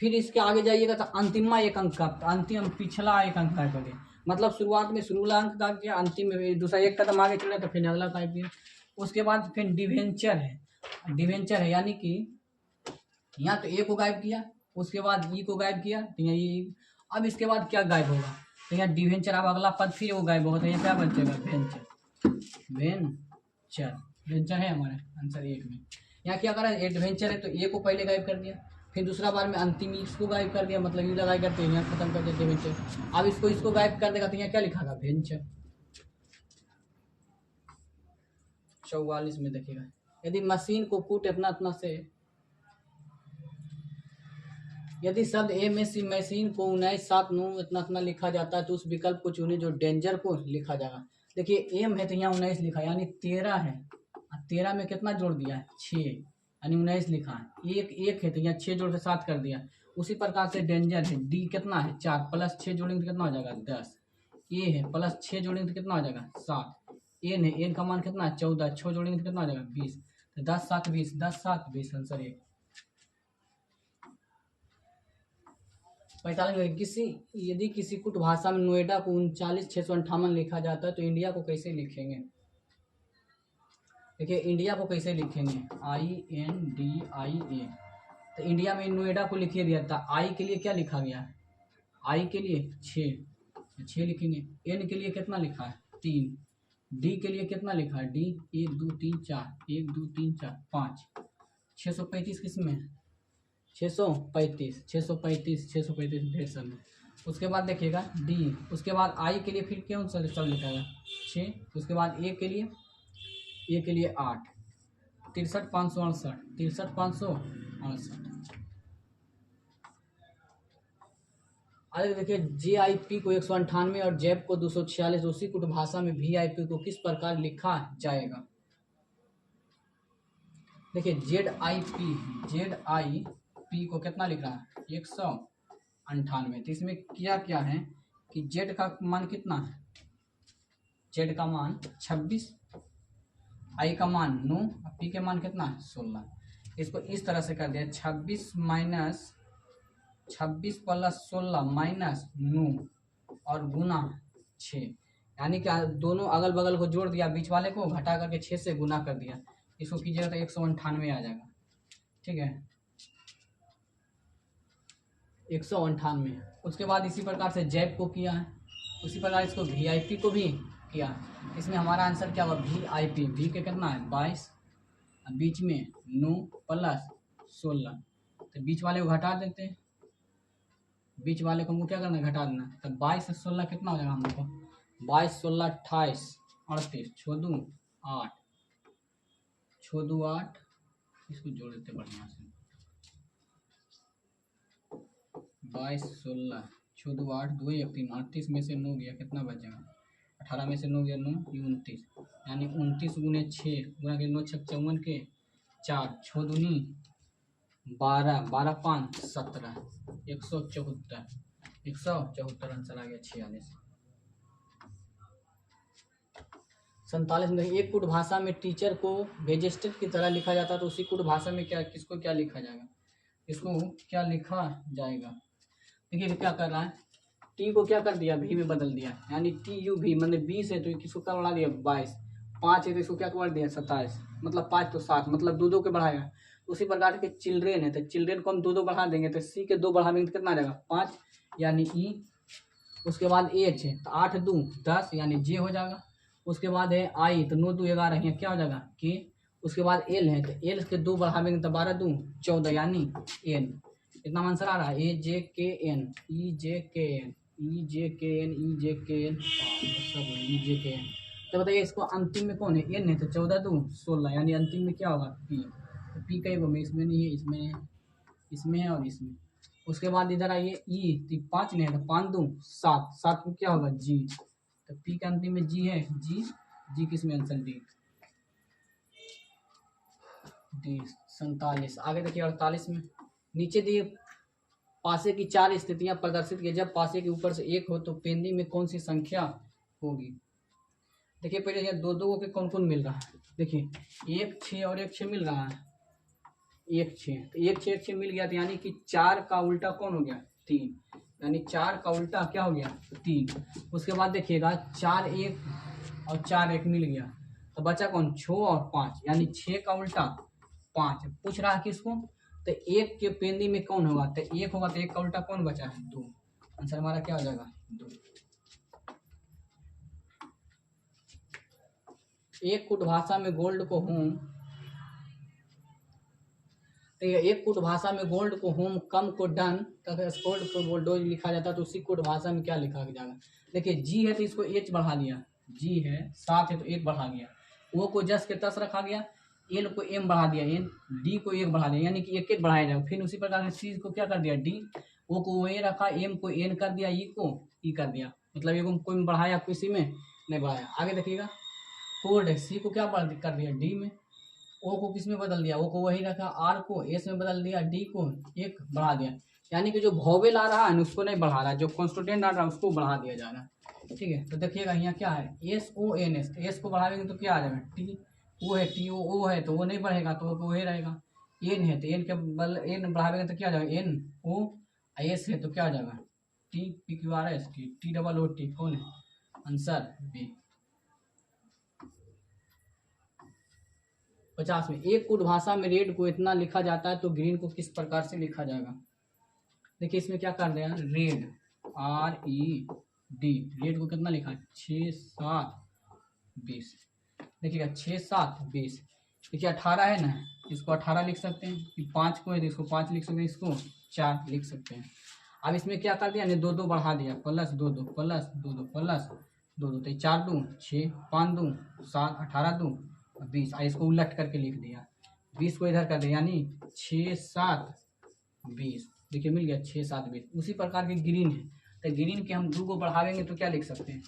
फिर इसके आगे जाइएगा तो अंतिमा एक अंक का, अंतिम पिछला एक अंक गायब कर दिया, मतलब शुरुआत में शुरुला अंक गायब किया, अंतिम में दूसरा एक कदम आगे चले तो फिर अगला गायब किया। उसके बाद फिर डिवेंचर है, डिवेंचर है यानी कि यहाँ तो ए को गायब किया, उसके बाद ई को गायब किया, तो यहाँ ई, अब इसके बाद क्या गायब होगा, तो यहाँ डिवेंचर, अब अगला पद फिर वो गायब होगा, तो यहाँ क्या बचेगा, वेंचर, वेंचर, वेंचर है हमारा आंसर 1 में। यहाँ क्या करा, एडवेंचर है तो ए को पहले गायब कर दिया, फिर दूसरा बार में अंतिम इसको गायब कर दिया, मतलब ये लगाई करते हैं, यहाँ खत्म कर देते वेंचर। अब इसको गायब कर देगा तो यहाँ क्या लिखा था, वेंचर। 44 में देखिएगा, यदि मशीन को कूट इतना इतना से, यदि शब्द ए में सी मशीन को 19 7 9 इतना इतना लिखा जाता है तो उस विकल्प को चुने जो डेंजर को लिखा जाएगा। देखिए एम है तो यहाँ 19 लिखा है, यानी 13 है, 13 में कितना जोड़ दिया है 6, यानी 19 लिखा है, एक है तो यहाँ 6 जोड़ के 7 कर दिया। उसी प्रकार से डेंजर है, डी कितना है 4, प्लस 6 जोड़ेंगे तो कितना हो जाएगा 10, ए है प्लस 6 जोड़ेंगे तो कितना हो जाएगा 7, एन है, एन का मान कितना है 14, 6 जोड़ेंगे तो कितना हो जाएगा 20, तो 10 7 20, 10 7 20, आंसर 1। 45 किसी, यदि किसी कुट भाषा में नोएडा को 39,658 लिखा जाता है तो इंडिया को कैसे लिखेंगे। देखिए इंडिया को कैसे लिखेंगे, INDIA, तो इंडिया में नोएडा को लिखिए दिया था, आई के लिए क्या लिखा गया है, आई के लिए 6 लिखेंगे, एन के लिए कितना लिखा है 3, डी के लिए कितना लिखा है डी 1 2 3 4, 1 2 3 4 5, 635 किस में है 635 ढेर सब में। उसके बाद देखिएगा डी, उसके बाद आई के लिए फिर क्यों सब लिखा है 6, उसके बाद ए के लिए 8, 63,568, 63,568। अरे देखिए JIP को 198 और जैप को 246, उसी कुट भाषा में VIP को किस प्रकार लिखा जाएगा। देखिए ZIP को कितना लिख रहा है 198, तो इसमें क्या है कि जेड का मान कितना है, जेड का मान 26, आई का मान 9, पी के मान कितना है 16। इसको इस तरह से कर दिया 26 प्लस 16 माइनस 9 और गुना 6, यानी कि दोनों अगल बगल को जोड़ दिया, बीच वाले को घटा करके 6 से गुना कर दिया, इसको कीजिएगा तो 198 आ जाएगा, ठीक है 198। उसके बाद इसी प्रकार से जैप को किया है, उसी प्रकार इसको VIP को भी किया, इसमें हमारा आंसर क्या होगा VIP, भी के कितना है 22, बीच में 9 प्लस 16, तो बीच वाले को घटा देते हैं, बीच वाले को हमको क्या करना है घटा देना, तो 22 से 16 कितना हो जाएगा हम लोग को 22 16 28 38, 6 2 8, इसको जोड़ देते बढ़िया से 22 16 6 2 8 2 1 3, 38 में से 9 गया कितना बचेगा 18 में से 9 गया 9 29, यानी 29 गुने 6 गुना के 9 6 54 के 4, 6 दूनी 12 12 5 17, 174 आंसर आ गया 46। 47 में एक कुट भाषा में टीचर को वेजेस्टेट की तरह लिखा जाता है तो उसी कुट भाषा में किसको क्या लिखा जाएगा, इसको क्या लिखा जाएगा। देखिए क्या कर रहा है, टी को क्या कर दिया भी में बदल दिया, यानी TUV मतलब 20 है तो किसको क्या बढ़ा दिया 22, 5 है तो इसको क्या कर दिया 27, मतलब 5 तो 7, मतलब 2 2 के बढ़ाएगा। उसी प्रकार के चिल्ड्रेन है तो चिल्ड्रेन को हम 2 2 बढ़ा देंगे तो C के 2 बढ़ा देंगे तो कितना आ जाएगा 5, यानी E। उसके बाद H है तो 8 2 10, यानी J हो जाएगा। उसके बाद है I तो 9 2 11, यहाँ क्या हो जाएगा K। उसके बाद एल है, तो एल के 2 बढ़ावेंगे तो 12 दूँ 14, यानी एन। इतना आंसर आ रहा है, ए जे के एन, ई जे के एन, ई जे के एन, ई जे के एन, सब ई जे के एन। तो बताइए इसको अंतिम में कौन है, एन है, तो 14 दूँ 16, यानी अंतिम में क्या होगा, पी। तो पी कई गो में, इसमें नहीं है, इसमें है और इसमें। उसके बाद इधर आइए, ई तो 5 नहीं है, तो 5 दूँ 7, 7 में क्या होगा, जी। तो पी के अंतिम में जी है, जी किस में, आंसर डी, डी 47। आगे देखिए 48 में, नीचे दिए पासे की 4 स्थितियां प्रदर्शित की, जब पासे के ऊपर से 1 हो तो पेंदी में कौन सी संख्या होगी। देखिए पहले यहाँ 2 के कौन कौन मिल रहा है, देखिए 1 6 और 1 6 मिल रहा है, 1 6, तो 1 6 1 6 मिल गया, तो यानी कि 4 का उल्टा कौन हो गया, 3, यानी 4 का उल्टा क्या हो गया, 3। उसके बाद देखिएगा 4 1 और 4 1 मिल गया, तो बचा कौन, 6 और 5, यानी 6 का उल्टा 5। पूछ रहा है किसको, तो 1 के पेंदी में कौन होगा, तो 1 होगा, तो 1 का उल्टा कौन बचा है, 2। आंसर हमारा क्या हो जाएगा, 2। एक कुट भाषा में गोल्ड को होम, तो एक कुट भाषा में गोल्ड को होम, कम को डन तथा स्कोल्ड को गोल्डोज लिखा जाता है, तो उसी कुट भाषा में क्या लिखा जाएगा। देखिए जी है तो इसको एच बढ़ा दिया, जी है 7 है तो 1 बढ़ा दिया, ओ को जस के तस रखा गया, एल को एम बढ़ा दिया, एन डी को 1 बढ़ा दिया, यानी कि 1 1 बढ़ाया जाएगा। फिर उसी प्रकार से सी को क्या कर दिया, डी, ओ को ओ ए रखा, एम को एन कर दिया, ई को ई कर दिया, मतलब एक कोई में बढ़ाया किसी में नहीं बढ़ाया। आगे देखिएगा कोड है, सी को क्या कर दिया, डी में, ओ को किस में बदल दिया, ओ को वही रखा, आर को एस में बदल दिया, डी को 1 बढ़ा दिया, यानी कि जो वोवेल आ रहा है ना उसको नहीं बढ़ा रहा है, जो कॉन्स्टेंट आ रहा है उसको बढ़ा दिया जा रहा है। ठीक है, तो देखिएगा यहाँ क्या है, S O N S, S को बढ़ाएंगे तो क्या आ जाएगा, टी, ओ है, टी ओ है तो वो नहीं बढ़ेगा, तो वो ही रहेगा। एन है तो एन के बल एन बढ़ाएंगे तो क्या आ जाएगा, एन ओ, एस है तो क्या आ जाएगा, T P Q R S T, T double O T, कौन है, आंसर बी। 50 में, एक कुट भाषा में रेड को इतना लिखा जाता है तो ग्रीन को किस प्रकार से लिखा जाएगा। देखिए इसमें क्या कर रहे हैं, red R E D, red को कितना लिखा, 6 7 20। देखिएगा 6 7 20, देखिए 18 है ना, इसको 18 लिख सकते हैं, कि 5 को है तो इसको 5 लिख सकते हैं, इसको 4 लिख सकते हैं। अब इसमें क्या कर दिया, 2 बढ़ा दिया, प्लस 2 2 प्लस 2 2 प्लस 2 2, तो 4 2 6, 5 2 7, 18 2 20, इसको उलट करके लिख दिया, 20 को इधर कर दिया, यानी 6 7 20। देखिए मिल गया 6 7 20। उसी प्रकार के ग्रीन है, तो ग्रीन के हम 2 को बढ़ावेंगे तो क्या लिख सकते हैं,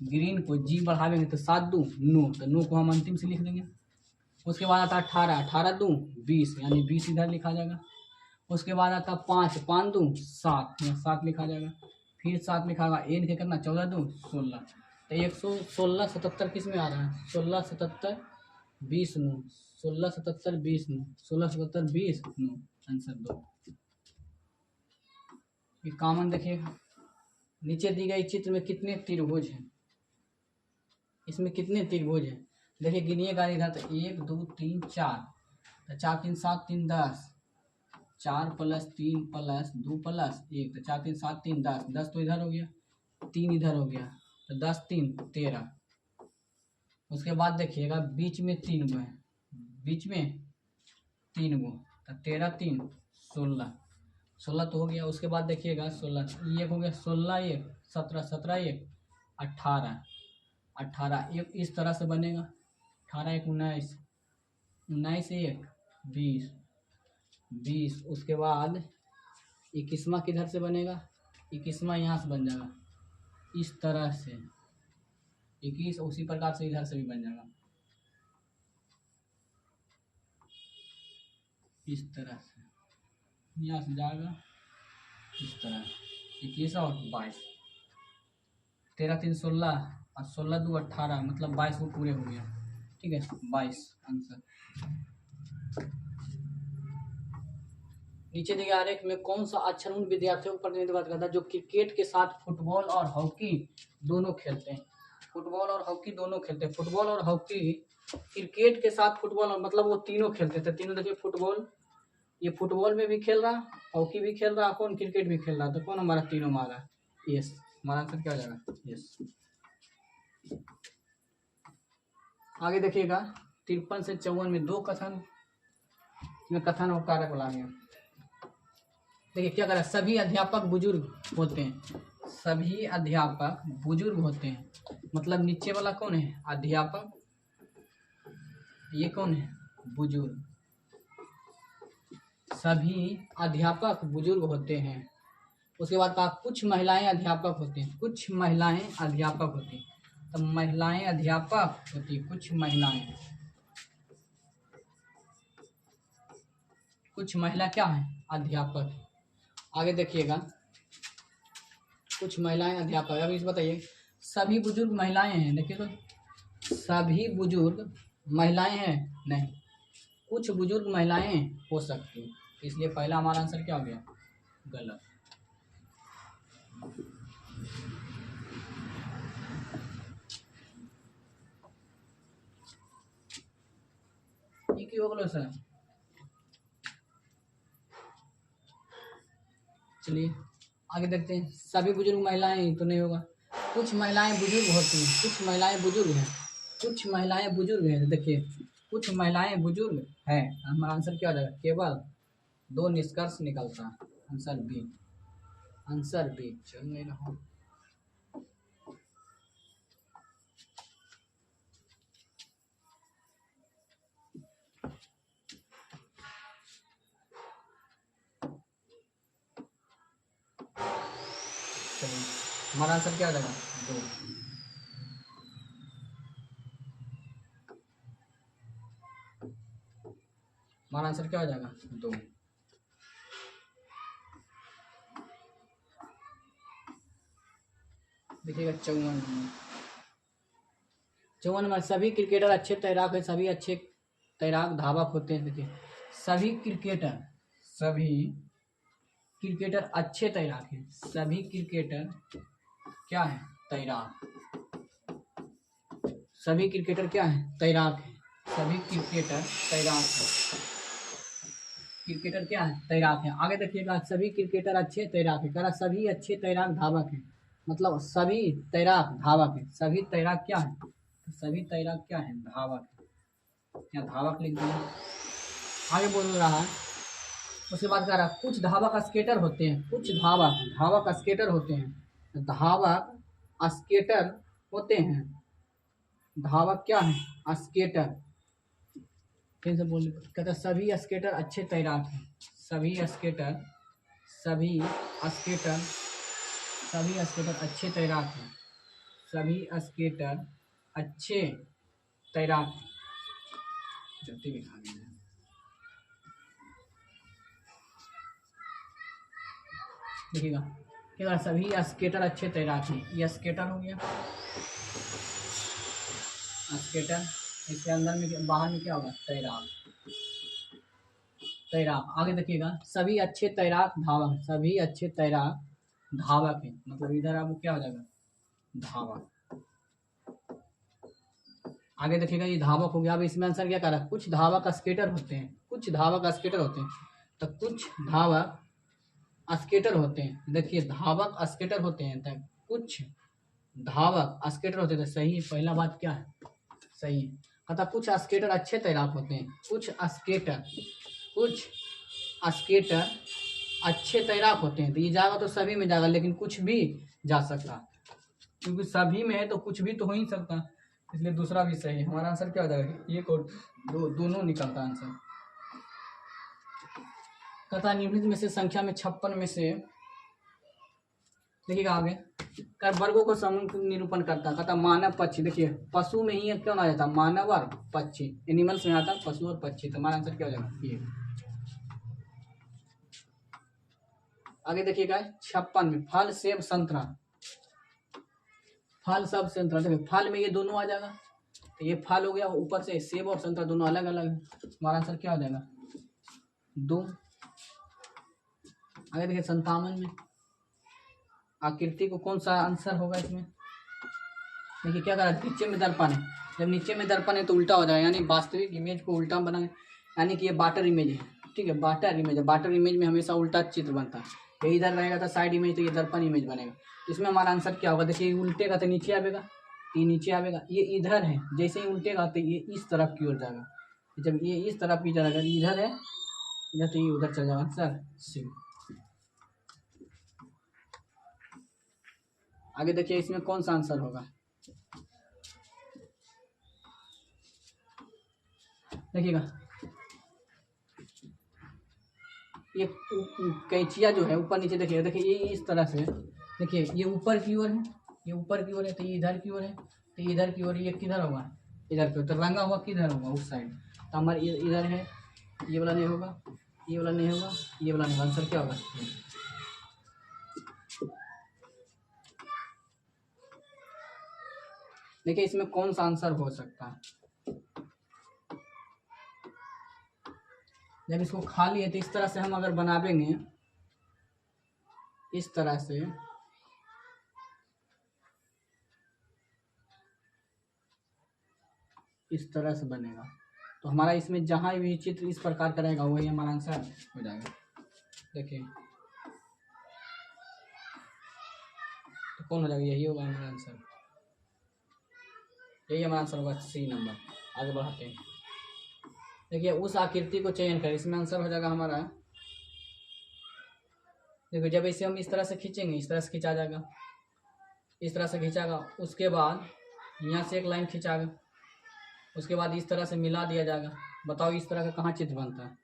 ग्रीन को जी बढ़ावेंगे तो 7 2 9, तो 9 को हम अंतिम से लिख देंगे। उसके बाद आता है 18, 18 2 20, यानी 20 इधर लिखा जाएगा। उसके बाद आता 5, 5 2 7, यहाँ 7 लिखा जाएगा, फिर 7 लिखा होगा, एन के कितना 14 2 16, तो 116 77 किस में आ रहा है, 16 77 20 9, 16 77 20 9, 16 77 20 9, आंसर 2। ये कॉमन देखिएगा, नीचे दी गई चित्र में कितने त्रिभुज हैं, इसमें कितने त्रिभुज हैं, देखिए गिनिएगा इधर, तो 1 2 3 4, तो 4 3 7 3 10, 4 प्लस 3 प्लस 2 प्लस 1, तो 4 3 7 3 10, 10 तो इधर हो गया, 3 इधर हो गया, तो 10 3 13। उसके बाद देखिएगा बीच में 3 गो है, बीच में 3 गो, तो 13 3 16, 16 तो हो गया। उसके बाद देखिएगा 16 ये हो गया, 16 1 17, 17 1 18, 18 एक इस तरह से बनेगा, 18 1 19, 19 1 20, 20। उसके बाद 21वां किधर से बनेगा, 21वां यहाँ से बन जाएगा इस तरह से, 21 उसी प्रकार से इधर से भी बन जाएगा इस तरह से, यहाँ से जाएगा इस तरह, 21 और 22, 13 3 16 और 16 2 18, मतलब 22 को पूरे हो गया। ठीक है 22 आंसर। नीचे दिए आरेख में कौन सा अक्षर उन विद्यार्थियों को प्रतिनिधित्व करता है जो क्रिकेट के साथ फुटबॉल और हॉकी दोनों खेलते हैं, फुटबॉल और हॉकी दोनों खेलते हैं, फुटबॉल और हॉकी, क्रिकेट के साथ फुटबॉल और मतलब वो तीनों खेलते थे, तीनों देखिए फुटबॉल, ये फुटबॉल में भी खेल रहा, हॉकी भी खेल रहा, कौन क्रिकेट भी खेल रहा, तो कौन हमारा तीनों मारा, यस, हमारा आंसर क्या हो जाएगा, यस। आगे देखिएगा 53 से 54 में 2 कथन, इसमें कथन और कारक बोला गया। देखिए क्या करा, सभी अध्यापक बुजुर्ग होते हैं, सभी अध्यापक बुजुर्ग होते हैं, मतलब नीचे वाला कौन है, अध्यापक, ये कौन है, बुजुर्ग। सभी अध्यापक बुजुर्ग होते हैं। उसके बाद कहा कुछ महिलाएं अध्यापक होती हैं, कुछ महिलाएं अध्यापक होती हैं, तो महिलाएं अध्यापक होती हैं, कुछ महिला क्या है, अध्यापक। आगे देखिएगा, कुछ महिलाएं अध्यापक। अभी इस बताइए, सभी बुजुर्ग महिलाएं हैं, देखिए तो सभी बुजुर्ग महिलाएं हैं, नहीं, कुछ बुजुर्ग महिलाएं हो सकती हैं, इसलिए पहला हमारा आंसर क्या हो गया, गलत। ये क्यों हो गया सर? चलिए आगे देखते हैं, सभी बुजुर्ग महिलाएं तो नहीं होगा, कुछ महिलाएं बुजुर्ग होती हैं, कुछ महिलाएं बुजुर्ग हैं, कुछ महिलाएं बुजुर्ग हैं, देखिए कुछ महिलाएं बुजुर्ग हैं, हमारा आंसर क्या हो जाएगा, केवल 2 निष्कर्ष निकलता है, आंसर बी, आंसर बी। चल नहीं रहा, चलिए हमारा आंसर क्या हो जाएगा, 2। हमारा आंसर क्या हो जाएगा, 2। देखिएगा 54 में सभी क्रिकेटर अच्छे तैराक हैं, सभी अच्छे तैराक धावक होते हैं। देखिए सभी क्रिकेटर अच्छे तैराक हैं, सभी क्रिकेटर क्या है, तैराक, सभी क्रिकेटर क्या है, तैराक है, सभी क्रिकेटर तैराक है, क्रिकेटर क्या है, तैराक है। आगे देखिएगा, सभी क्रिकेटर अच्छे तैराक है, कह रहा सभी अच्छे तैराक धावक हैं, मतलब सभी तैराक धावक है, सभी तैराक क्या है, सभी तैराक क्या है, धावक, या धावक लिख दिया। आगे बोल रहा है, उसके बाद कह रहा कुछ धावक स्केटर होते हैं, कुछ धावक स्केटर होते हैं, धावक स्केटर होते हैं, धावक क्या है, स्केटर। फिर से बोल, कहता सभी स्केटर अच्छे तैराक हैं, सभी स्केटर अच्छे तैराक हैं, सभी स्केटर अच्छे तैराक हैं। जल्दी भी खा गया, देखिएगा क्या, सभी स्केटर अच्छे तैराक हैं, ये स्केटर हो गया, स्केटर, इसके अंदर में बाहर में क्या होगा, तैराक। आगे देखिएगा, सभी अच्छे तैराक धावक, सभी अच्छे तैराक धावक है, मतलब इधर आपको क्या हो जाएगा, धावक। आगे देखिएगा, ये धावक हो गया। अब इसमें आंसर क्या कर रहा है, कुछ धावक स्केटर होते हैं, कुछ धावक स्केटर होते हैं, तो कुछ धावक स्केटर होते हैं, देखिए धावक स्केटर होते हैं, तो कुछ धावक स्केटर होते हैं, तो सही है, पहला बात क्या है, सही है। कहता कुछ स्केटर अच्छे तैराक होते हैं, कुछ स्केटर अच्छे तैराक होते हैं, तो ये जाएगा तो सभी में जाएगा, लेकिन कुछ भी जा सकता, क्योंकि सभी में है तो कुछ भी तो हो ही सकता, इसलिए दूसरा भी सही है। हमारा आंसर क्या हो जाएगा, एक और दोनों निकलता आंसर। कहता निम्नलिखित में से संख्या में 56 में से, देखिएगा आगे, कर वर्गों को समूह निरूपण करता। कहता मानव पक्षी, देखिए पशु में ही क्यों आ जाता, मानव और पक्षी, एनिमल्स में आता पशु और पक्षी, तो हमारा आंसर क्या हो जाएगा, ये। आगे देखिएगा 56 में, फल सेब संतरा, फल सब संतरा, देखिए फल में ये दोनों आ जाएगा, तो ये फल हो गया, ऊपर से सेब और संतरा दोनों अलग अलग है, हमारा आंसर क्या हो जाएगा, 2। आगे देखिए 57 में, आकृति को कौन सा आंसर होगा इसमें, देखिए क्या कर रहा है, नीचे में दर्पण है, जब नीचे में दर्पण है तो उल्टा हो जाएगा, यानी वास्तविक इमेज को उल्टा बनाए, यानी कि ये बाटर इमेज है, ठीक है, बाटर इमेज है, बाटर इमेज में हमेशा उल्टा चित्र बनता है, ये इधर रहेगा तो साइड इमेज, तो ये दर्पण इमेज बनेगा, इसमें हमारा आंसर क्या होगा, देखिए उल्टे का तो नीचे आएगा, तो ये नीचे आएगा, ये इधर है, जैसे ही उल्टेगा तो ये इस तरफ की ओर जाएगा, जब ये इस तरफ की जाएगा इधर है, इधर तो ये उधर चल जाएगा। Answer C. आगे देखिए इसमें कौन सा आंसर होगा। देखिएगा ये कैंचिया जो है ऊपर नीचे, देखिए देखिए ये इस तरह से, देखिए ये ऊपर की ओर है, ये ऊपर की ओर है, तो ये इधर की ओर है, तो इधर की ओर ये किधर होगा, इधर की ओर, तो रंगा हुआ किधर होगा, उस साइड। तो हमारे इधर है, ये वाला नहीं होगा, ये वाला नहीं होगा, ये वाला नहीं होगा। आंसर क्या होगा? देखिए इसमें कौन सा आंसर हो सकता है। जब इसको खाली है तो इस तरह से हम अगर बनावेंगे, इस तरह से, इस तरह से बनेगा, तो हमारा इसमें जहाँ भी चित्र इस प्रकार का रहेगा वही हमारा आंसर हो जाएगा। देखिए तो कौन हो जाएगा? यही होगा हमारा आंसर, यही हमारा आंसर होगा सी नंबर। आगे बढ़ाते हैं। देखिए उस आकृति को चयन करें, इसमें आंसर हो जाएगा हमारा, देखो जब इसे हम इस तरह से खींचेंगे, इस तरह से खींचा जाएगा, इस तरह से खींचागा, उसके बाद यहाँ से एक लाइन खींचागा, उसके बाद इस तरह से मिला दिया जाएगा। बताओ इस तरह का कहाँ चित्र बनता है?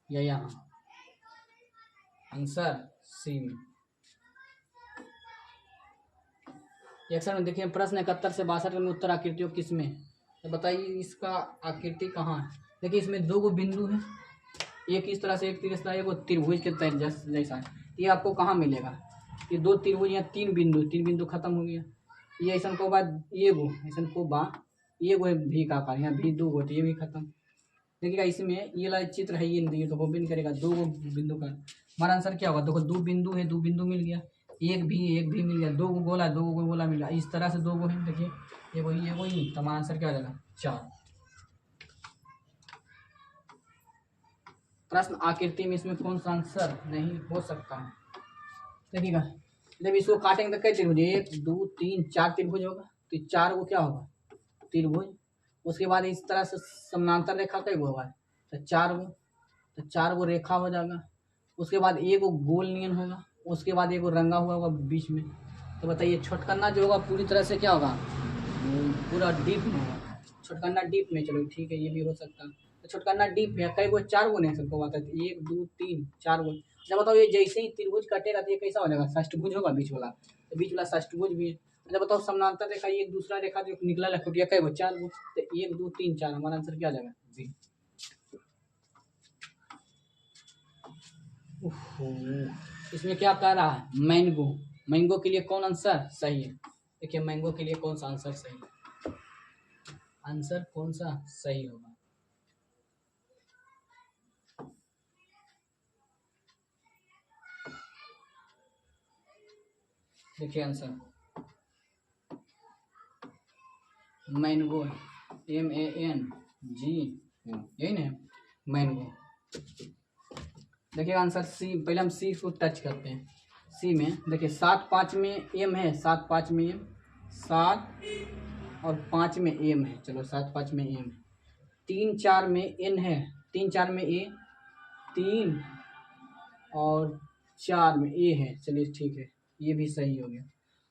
या यहाँ। आंसर सी में। एक्शन में देखिए प्रश्न 71 से 62 में उत्तर आकृतियों किस में, तो बताइए इसका आकृति कहाँ है। देखिए इसमें दो गो बिंदु है, एक इस तरह से, एक इस तरह, एक त्रिभुज के तहत जैसा है। ये आपको कहाँ मिलेगा? ये दो त्रिभुज, यहाँ तीन बिंदु खत्म हो गया। ये ऐसा को बाद ये गो ऐसा को बा ये गो भी का आकार, यहाँ भी दो गो, तो ये भी खत्म। देखिएगा इसमें ये वाला चित्र है, ये तो होबे नहीं करेगा, दो गो बिंदु का। हमारा आंसर क्या होगा? देखो दो बिंदु है, दो बिंदु मिल गया, एक भी मिल गया, दो गो गोला मिल गया, इस तरह से दो गो है। देखिए ये वही, तो हमारा आंसर क्या हो जाएगा? 4। प्रश्न आकृति में इसमें कौन सा आंसर नहीं हो सकता है? देखिएगा जब इसको काटेंगे तो कई त्रिभुज, 1 2 3 4 त्रिभुज होगा, तो 4 को क्या होगा? त्रिभुज। उसके बाद इस तरह से समानांतर रेखा कई गो होगा? तो 4 गो, तो 4 गो रेखा हो जाएगा। उसके बाद एक गोल नियन होगा, उसके बाद एक रंगा हुआ होगा बीच में। तो बताइए छोटकन्ना जो होगा पूरी तरह से क्या होगा? पूरा डीप में होगा, छोटकन्ना डीप में। चलो ठीक है, ये भी हो सकता है। तो छोटकन्ना डीप में कई गो? 4 गो नहीं सबको बात है, 1 2 3 4 गो। जब बताओ ये जैसे ही त्रिभुज कटेगा तो ये कैसा हो जाएगा? षष्ठभुज होगा बीच वाला, तो बीच वाला षष्ठभुज भी है। जब बताओ समानांतर रेखा, ये दूसरा रेखा जो निकला लखोटिया कई गो? 4 गो। तो 1 2 3 4, हमारा आंसर क्या आ जाएगा? जी। इसमें क्या कह रहा है? मैंगो। मैंगो के लिए कौन आंसर सही है? देखिए मैंगो के लिए कौन सा आंसर सही है? आंसर कौन सा सही होगा? देखिए आंसर मैंगो, MANG, यही ना मैंगो। देखिए आंसर सी। पहले हम सी को टच करते हैं। सी में देखिए 7 5 में एम है, 7 5 में एम, 7 और 5 में एम है। चलो 7 5 में एम, 3 4 में एन है, 3 4 में ए, 3 और 4 में ए है। चलिए ठीक है, ये भी सही हो गया।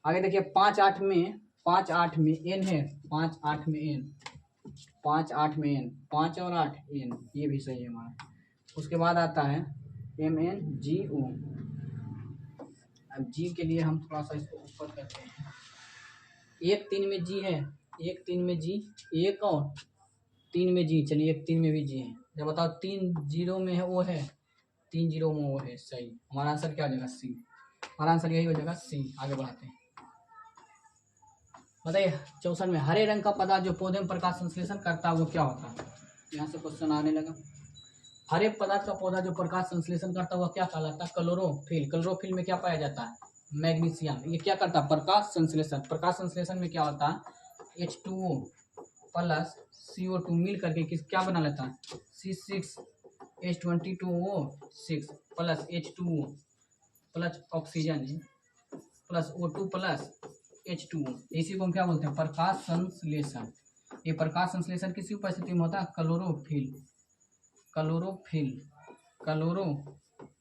आगे देखिए 5 8 में एन है, 5 8 में एन, 5 8 में एन, 5 और 8 एन, ये भी सही है हमारा। उसके बाद आता है MNGO। अब जी के लिए हम थोड़ा सा इसको ऊपर करते हैं। 1 3 में जी है, 1 3 में जी, 1 और 3 में जी। चलिए 1 3 में भी जी है। जब बताओ 3 0 में है वो है, 3 0 में वो है, सही। हमारा आंसर क्या हो जाएगा? सी। हमारा आंसर यही हो जाएगा, सी। आगे बढ़ाते हैं। बताइए 64 में हरे रंग का पदार्थ जो पौधे में प्रकाश संश्लेषण करता है वो क्या होता है? यहाँ से क्वेश्चन आने लगा। हरे पदार्थ का पौधा जो प्रकाश संश्लेषण करता है वह क्या कहलाता है? क्लोरोफिल। क्लोरोफिल में क्या पाया जाता है? मैग्नीशियम। ये क्या करता है? प्रकाश संश्लेषण। प्रकाश संश्लेषण में क्या होता है? H2O प्लस CO2 मिल करके क्या बना लेता है? C6H22O6 plus H2O plus oxygen plus O2 plus H2O, इसी को हम क्या बोलते हैं, प्रकाश संश्लेषण। ये प्रकाश संश्लेषण किसी उपस्थिति में होता है, क्लोरोफिल, क्लोरोफिल, क्लोरोफिल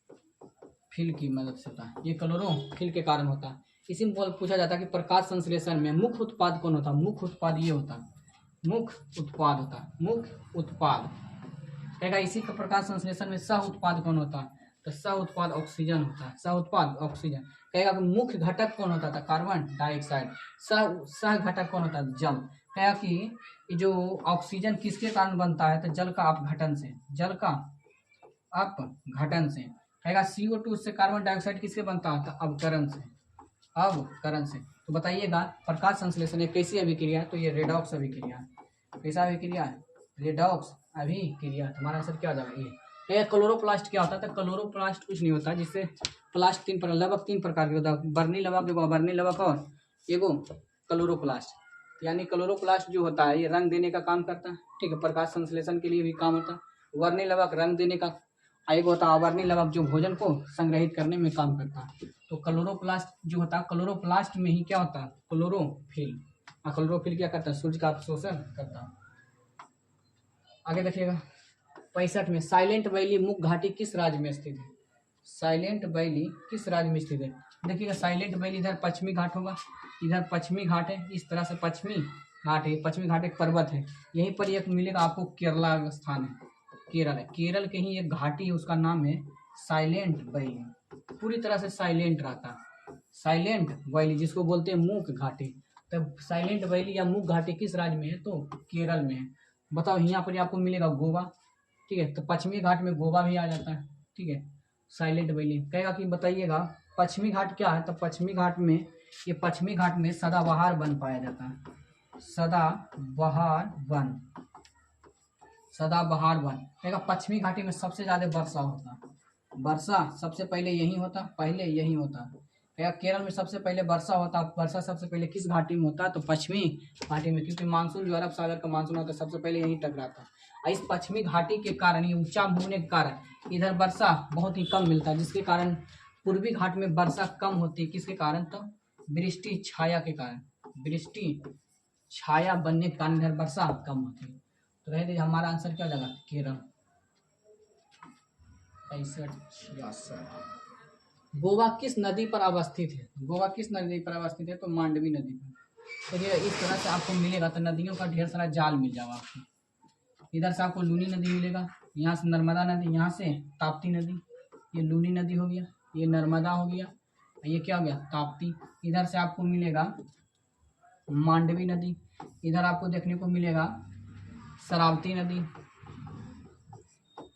की मदद से होता है, ये क्लोरोफिल के कारण होता है। इसी में पूछा जाता है कि प्रकाश संश्लेषण में मुख्य उत्पाद कौन होता है, मुख्य उत्पाद ये होता है, मुख्य उत्पाद होता है, मुख्य उत्पाद कहेगा। इसी का प्रकाश संश्लेषण में सह उत्पाद कौन होता है, तो सह उत्पाद ऑक्सीजन होता है, सह उत्पाद ऑक्सीजन। कहेगा कि मुख्य घटक कौन होता था, कार्बन डाइऑक्साइड। सह घटक कौन होता है, जल। कहेगा कि जो ऑक्सीजन किसके कारण बनता है, तो जल का अपघटन से, जल का अपघटन से। कहेगा CO2 से कार्बन डाइऑक्साइड किससे बनता है, तो अवकरण से, अवकरण से। तो बताइएगा प्रकाश संश्लेषण एक कैसी अभिक्रिया है, तो ये रेडॉक्स अभिक्रिया है। कैसा अभिक्रिया है, रेडॉक्स अभिक्रिया। तुम्हारा आंसर क्या हो जाएगा, ये। क्लोरोप्लास्ट क्या होता है, तो क्लोरोप्लास्ट कुछ नहीं होता, जिससे प्लास्ट लवक तीन प्रकार के होता है, बर्नी लवक, बर्नी लवक और एगो क्लोरोप्लास्ट। यानी क्लोरोप्लास्ट जो होता है ये रंग देने का काम करता है, ठीक है, प्रकाश संश्लेषण के लिए भी काम होता है। वर्णी लवक रंग देने का, एक होता है अवर्णी लवक जो भोजन को संग्रहित करने में काम करता है। तो क्लोरोप्लास्ट जो होता है, क्लोरोप्लास्ट में ही क्या होता है, क्लोरोफिल। क्लोरोफिल क्या करता है, सूर्य का अवशोषण करता है। आगे देखिएगा 65 में, साइलेंट वैली मुख्य घाटी किस राज्य में स्थित है, साइलेंट वैली किस राज्य में स्थित है। देखिएगा साइलेंट वैली इधर पश्चिमी घाट होगा, इधर पश्चिमी घाट है, इस तरह से पश्चिमी घाट है, पश्चिमी घाट एक पर्वत है। यहीं पर एक मिलेगा आपको केरला स्थान है, केरल है, केरल के ही एक घाटी है, उसका नाम है साइलेंट वैली। पूरी तरह से साइलेंट रहता है, साइलेंट वैली जिसको बोलते हैं मूक घाटी। तब साइलेंट वैली या मूक घाटी किस राज्य में है, तो केरल में है। बताओ यहाँ पर आपको मिलेगा गोवा, ठीक है, तो पश्चिमी घाट में गोवा भी आ जाता है, ठीक है। साइलेंट वैली कहेगा कि बताइएगा पश्चिमी घाट क्या है, तो पश्चिमी घाट में, ये पश्चिमी घाट में सदाबहार वन पाया जाता है, सदाबहार वन, सदाबहार वन। कहेगा पश्चिमी घाटी में सबसे ज्यादा वर्षा होता है, वर्षा सबसे पहले यही होता, पहले यही होता। कहेगा केरल में सबसे पहले वर्षा होता, वर्षा सबसे पहले किस घाटी में होता है, तो पश्चिमी घाटी में, क्योंकि मानसून जो अरब सागर का मानसून होता है सबसे पहले यही टकराता है। इस पश्चिमी घाटी के कारण, ये ऊंचा होने के कारण इधर वर्षा बहुत ही कम मिलता है, जिसके कारण पूर्वी घाट में वर्षा कम होती है। किसके कारण, तो वृष्टि छाया के कारण, वृष्टि छाया बनने के कारण इधर वर्षा कम होती है। तो रह दीजिए हमारा आंसर क्या लगा, केरल। 65-66। गोवा किस नदी पर अवस्थित है, गोवा किस नदी पर अवस्थित है, तो मांडवी नदी पर। तो ये इस तरह से आपको मिलेगा, तो नदियों का ढेर सारा जाल मिल जाएगा आपको। इधर से आपको लूनी नदी मिलेगा, यहाँ से नर्मदा नदी, यहाँ से ताप्ती नदी, ये लूनी नदी हो गया, ये नर्मदा हो गया, ये क्या हो गया, ताप्ती। इधर से आपको मिलेगा मांडवी नदी, इधर आपको देखने को मिलेगा शरावती नदी,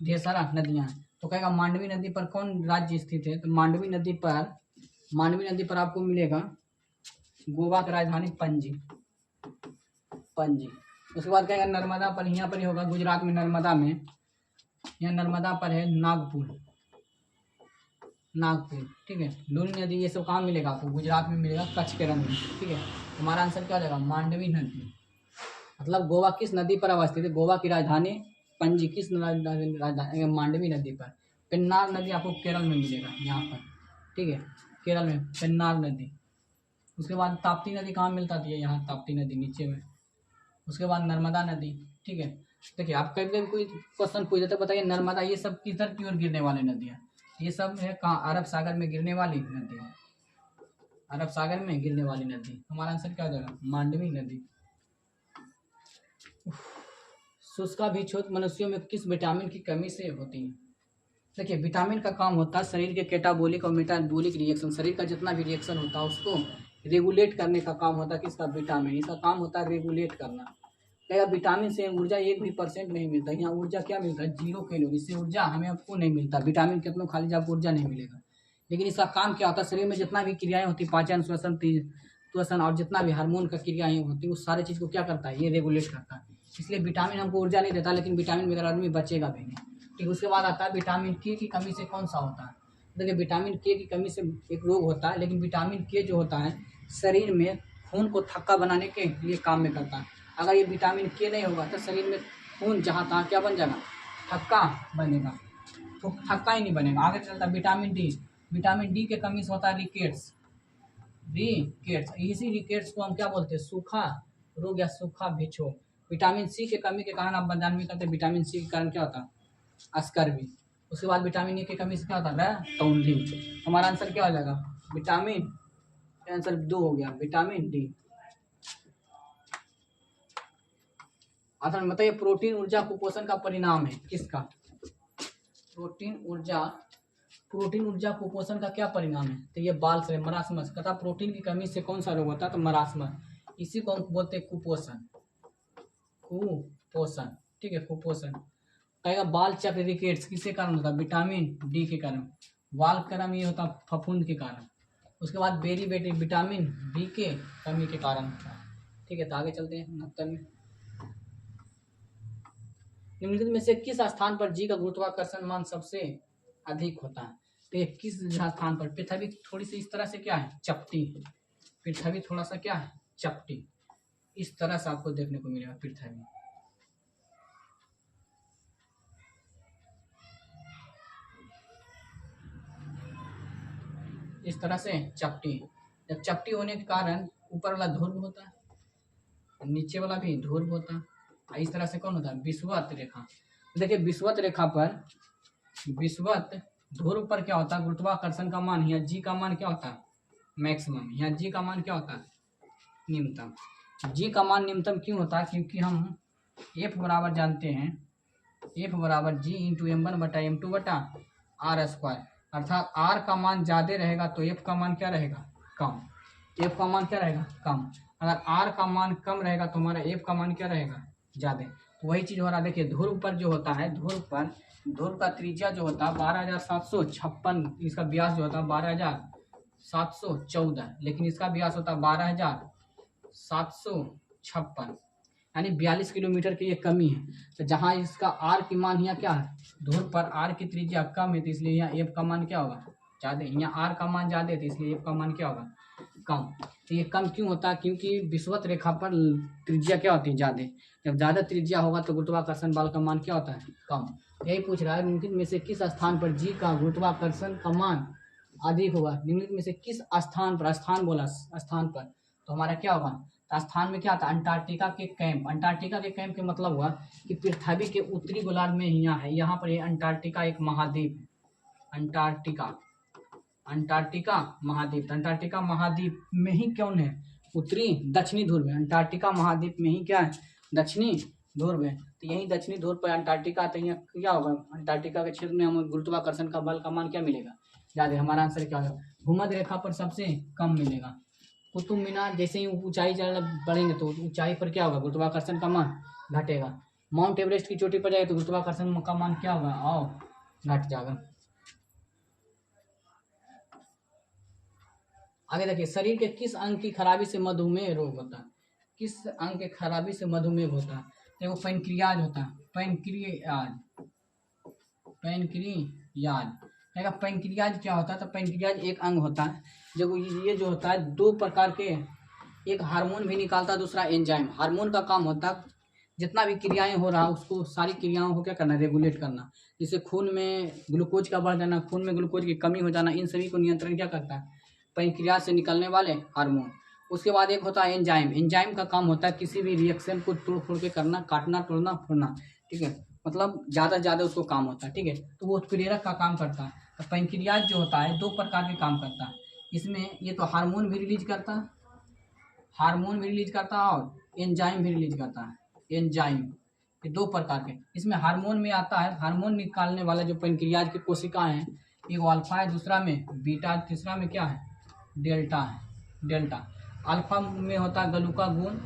ढेर सारा नदियाँ हैं। तो कहेगा मांडवी नदी पर कौन राज्य स्थित है, तो मांडवी नदी पर आपको मिलेगा गोवा की राजधानी पणजी, पणजी। उसके बाद कहेगा नर्मदा पर, यहाँ पर ही होगा गुजरात में, नर्मदा में, यहाँ नर्मदा पर है नागपुर, नागपुर, ठीक है। लूनी नदी ये सब कहाँ मिलेगा आपको, गुजरात में मिलेगा, कच्छ के रंग में, ठीक है। हमारा आंसर क्या हो जाएगा, मांडवी नदी। मतलब गोवा किस नदी पर अवस्थित है, गोवा की राजधानी पणजी किस राजधानी, मांडवी नदी पर। पेन्नार नदी आपको केरल में मिलेगा, यहाँ पर, ठीक है, केरल में पेन्नार नदी। उसके बाद ताप्ती नदी कहाँ मिलता थी, यहाँ ताप्ती नदी नीचे में। उसके बाद नर्मदा नदी, ठीक है। देखिए आप कभी कभी कोई क्वेश्चन पूछ देते, बताइए नर्मदा ये सब किधर की ओर गिरने वाली नदियाँ, ये सब है कहाँ, अरब सागर में गिरने वाली नदी, अरब सागर में गिरने वाली नदी। हमारा आंसर क्या हो जाएगा, मांडवी नदी। शुष्काभिक्षुत मनुष्यों में किस विटामिन की कमी से होती है। देखिए विटामिन का काम होता है शरीर के कैटाबॉलिक और मेटाबॉलिक रिएक्शन, शरीर का जितना भी रिएक्शन होता है उसको रेगुलेट करने का काम होता है किसका, विटामिन। इसका काम होता है रेगुलेट करना। कहेगा विटामिन से ऊर्जा 1% नहीं मिलता, यहाँ ऊर्जा क्या मिलता है, 0 कैलोरी। इससे ऊर्जा हमें आपको नहीं मिलता, विटामिन कितना खा लीजिए आपको ऊर्जा नहीं मिलेगा। लेकिन इसका काम क्या होता है, शरीर में जितना भी क्रियाएं होती, पाचन, श्वसन और जितना भी हार्मोन का क्रियाएं होती है, उस सारे चीज़ को क्या करता है, ये रेगुलेट करता है। इसलिए विटामिन हमको ऊर्जा नहीं देता, लेकिन विटामिन बगैर आदमी बचेगा भी नहीं, ठीक। उसके बाद आता है विटामिन के की कमी से कौन सा होता है। देखिए विटामिन के की कमी से एक रोग होता है, लेकिन विटामिन के जो होता है शरीर में खून को थक्का बनाने के लिए काम में करता है। अगर ये विटामिन के नहीं होगा तो शरीर में खून जहाँ तहाँ क्या बन जाएगा, थक्का बनेगा, तो थक्का ही नहीं बनेगा। आगे चलता है विटामिन डी, विटामिन डी के कमी से होता है रिकेट्स, रिकेट्स। इसी रिकेट्स को हम क्या बोलते हैं, सूखा रोग या सूखा बिछो। विटामिन सी के कमी के कारण आप जानवी करते हैं, विटामिन सी के कारण क्या होता है, स्कर्वी। उसके बाद विटामिन ए की कमी से क्या होता है, टोनली। हमारा आंसर क्या हो जाएगा, विटामिन, आंसर 2 हो गया, विटामिन डी। आंसर में बताइए, प्रोटीन ऊर्जा कुपोषण का परिणाम है किसका, प्रोटीन ऊर्जा कुपोषण का क्या परिणाम है, तो ये बाल से मरासमस तथा प्रोटीन की कमी से कौन सा रोग होता है, तो मरासमस। इसी को हम बोलते हैं कुपोषण, कुपोषण, ठीक है, कुपोषण। कहेगा बाल चक्र रिकेट्स किसके कारण होता है, विटामिन डी के कारण। बाल क्रम ये होता है फफूंद के कारण। उसके बाद बेरी बेटी विटामिन बी के कमी के कारण होता है। ठीक है, तो आगे चलते हैं 69 में। निम्नलिखित में से किस स्थान पर जी का गुरुत्वाकर्षण मान सबसे अधिक होता है, तो ये किस स्थान पर, पृथ्वी थोड़ी सी इस तरह से क्या है, चपटी है। पृथ्वी थोड़ा सा क्या है, चपटी, इस तरह से आपको देखने को मिलेगा पृथ्वी। इस तरह से चपटी। जब चपटी होने के कारण ऊपर वाला ध्रुव होता है, नीचे वाला भी ध्रुव होता है। इस तरह से कौन होता है, विषुवत रेखा। देखिए विषुवत रेखा पर, विषुवत ध्रुव पर क्या होता है, गुरुत्वाकर्षण का मान, यहाँ जी का मान क्या होता है, मैक्सिमम। यहाँ जी का मान क्या होता है, न्यूनतम। जी का मान न्यूनतम क्यों होता है, क्योंकि हम एफ बराबर जानते हैं, एफ बराबर जी इंटू m1/m2/r²। अर्थात आर का मान ज़्यादा रहेगा तो एफ का मान क्या रहेगा, कम। एफ का मान क्या रहेगा, कम। अगर आर का मान कम रहेगा तो हमारा एफ का मान क्या रहेगा, ज़्यादा। तो वही चीज़ हो रहा है। देखिए ध्रुव पर जो होता है, ध्रुव पर, ध्रुव का त्रिज्या जो होता है 12,756, इसका व्यास जो होता है 12,714, लेकिन इसका व्यास होता है 12,756, यानी 42 किलोमीटर की ये कमी है। तो जहाँ इसका आर की मान यहाँ क्या है, ध्रुव पर आर की त्रिज्या कम है, तो इसलिए यहाँ एफ का मान क्या होगा, ज़्यादा। यहाँ आर का मान ज़्यादा है तो इसलिए एफ का मान क्या होगा, कम। तो ये कम क्यों होता है, क्योंकि विषुवत रेखा पर त्रिज्या क्या होती है, ज़्यादा। जब ज़्यादा त्रिज्या होगा तो गुरुत्वाकर्षण बल का मान क्या होता है, कम। यही पूछ रहा है, निम्नलिखित में से किस स्थान पर जी का गुरुत्वाकर्षण का मान अधिक होगा। निम्नलिखित में से किस स्थान पर, स्थान बोला, स्थान पर, तो हमारा क्या होगा, तो स्थान में क्या था, अंटार्कटिका के कैंप। अंटार्कटिका के कैंप के मतलब हुआ कि पृथ्वी के उत्तरी गोलार्ध में यहाँ है, यहाँ पर ये अंटार्कटिका एक महाद्वीप है। अंटार्कटिका, अंटार्कटिका महाद्वीप। अंटार्कटिका महाद्वीप में ही कौन है, उत्तरी दक्षिणी ध्रुव है। अंटार्कटिका महाद्वीप में ही क्या है, दक्षिणी ध्रुव है। तो यही दक्षिणी ध्रुव पर अंटार्कटिका, तो यहाँ क्या होगा, अंटार्कटिका के क्षेत्र में हमें गुरुत्वाकर्षण का बल का मान क्या मिलेगा, ज़्यादा। हमारा आंसर क्या होगा, भूमध्य रेखा पर सबसे कम मिलेगा। कुतुब मीनार, जैसे ही ऊंचाई बढ़ेंगे तो ऊंचाई पर क्या होगा, गुरुत्वाकर्षण का मान घटेगा। माउंट एवरेस्ट की चोटी पर जाए तो गुरुत्वाकर्षण का मान क्या होगा, और घट जाएगा। आगे देखिए, शरीर के किस अंग की खराबी से मधुमेह रोग होता है, किस अंग के खराबी से मधुमेह होता है, देखो पैनक्रियाज होता है, पैनक्रियाज, पैनक्रियाज। देखा पैनक्रियाज क्या होता है, तो पैनक्रियाज एक अंग होता है जो, ये जो होता है दो प्रकार के, एक हार्मोन भी निकालता है, दूसरा एंजाइम। हार्मोन का काम होता है जितना भी क्रियाएं हो रहा है उसको, सारी क्रियाओं को क्या करना, रेगुलेट करना। जैसे खून में ग्लूकोज का बढ़ जाना, खून में ग्लूकोज की कमी हो जाना, इन सभी को नियंत्रण क्या करता है, पैनक्रियाज से निकलने वाले हार्मोन। उसके बाद एक होता है एंजाइम। एंजाइम का काम होता है किसी भी रिएक्शन को तोड़ फोड़ के करना, काटना, तोड़ना, फोड़ना, ठीक है, मतलब ज़्यादा से ज़्यादा उसको काम होता है, ठीक है। तो वो उत्प्रेरक का काम करता है। तो पैनक्रियाज जो होता है दो प्रकार के काम करता है। इसमें ये तो हार्मोन भी रिलीज करता है, हार्मोन भी रिलीज करता है और एंजाइम भी रिलीज करता है। एंजाइम ये दो प्रकार के, इसमें हार्मोन में आता है, हार्मोन निकालने वाला जो पैनक्रियाज की कोशिकाएं हैं, एक अल्फा है, दूसरा में बीटा, तीसरा में क्या है, डेल्टा है, डेल्टा। अल्फा में होता है ग्लूकागोन,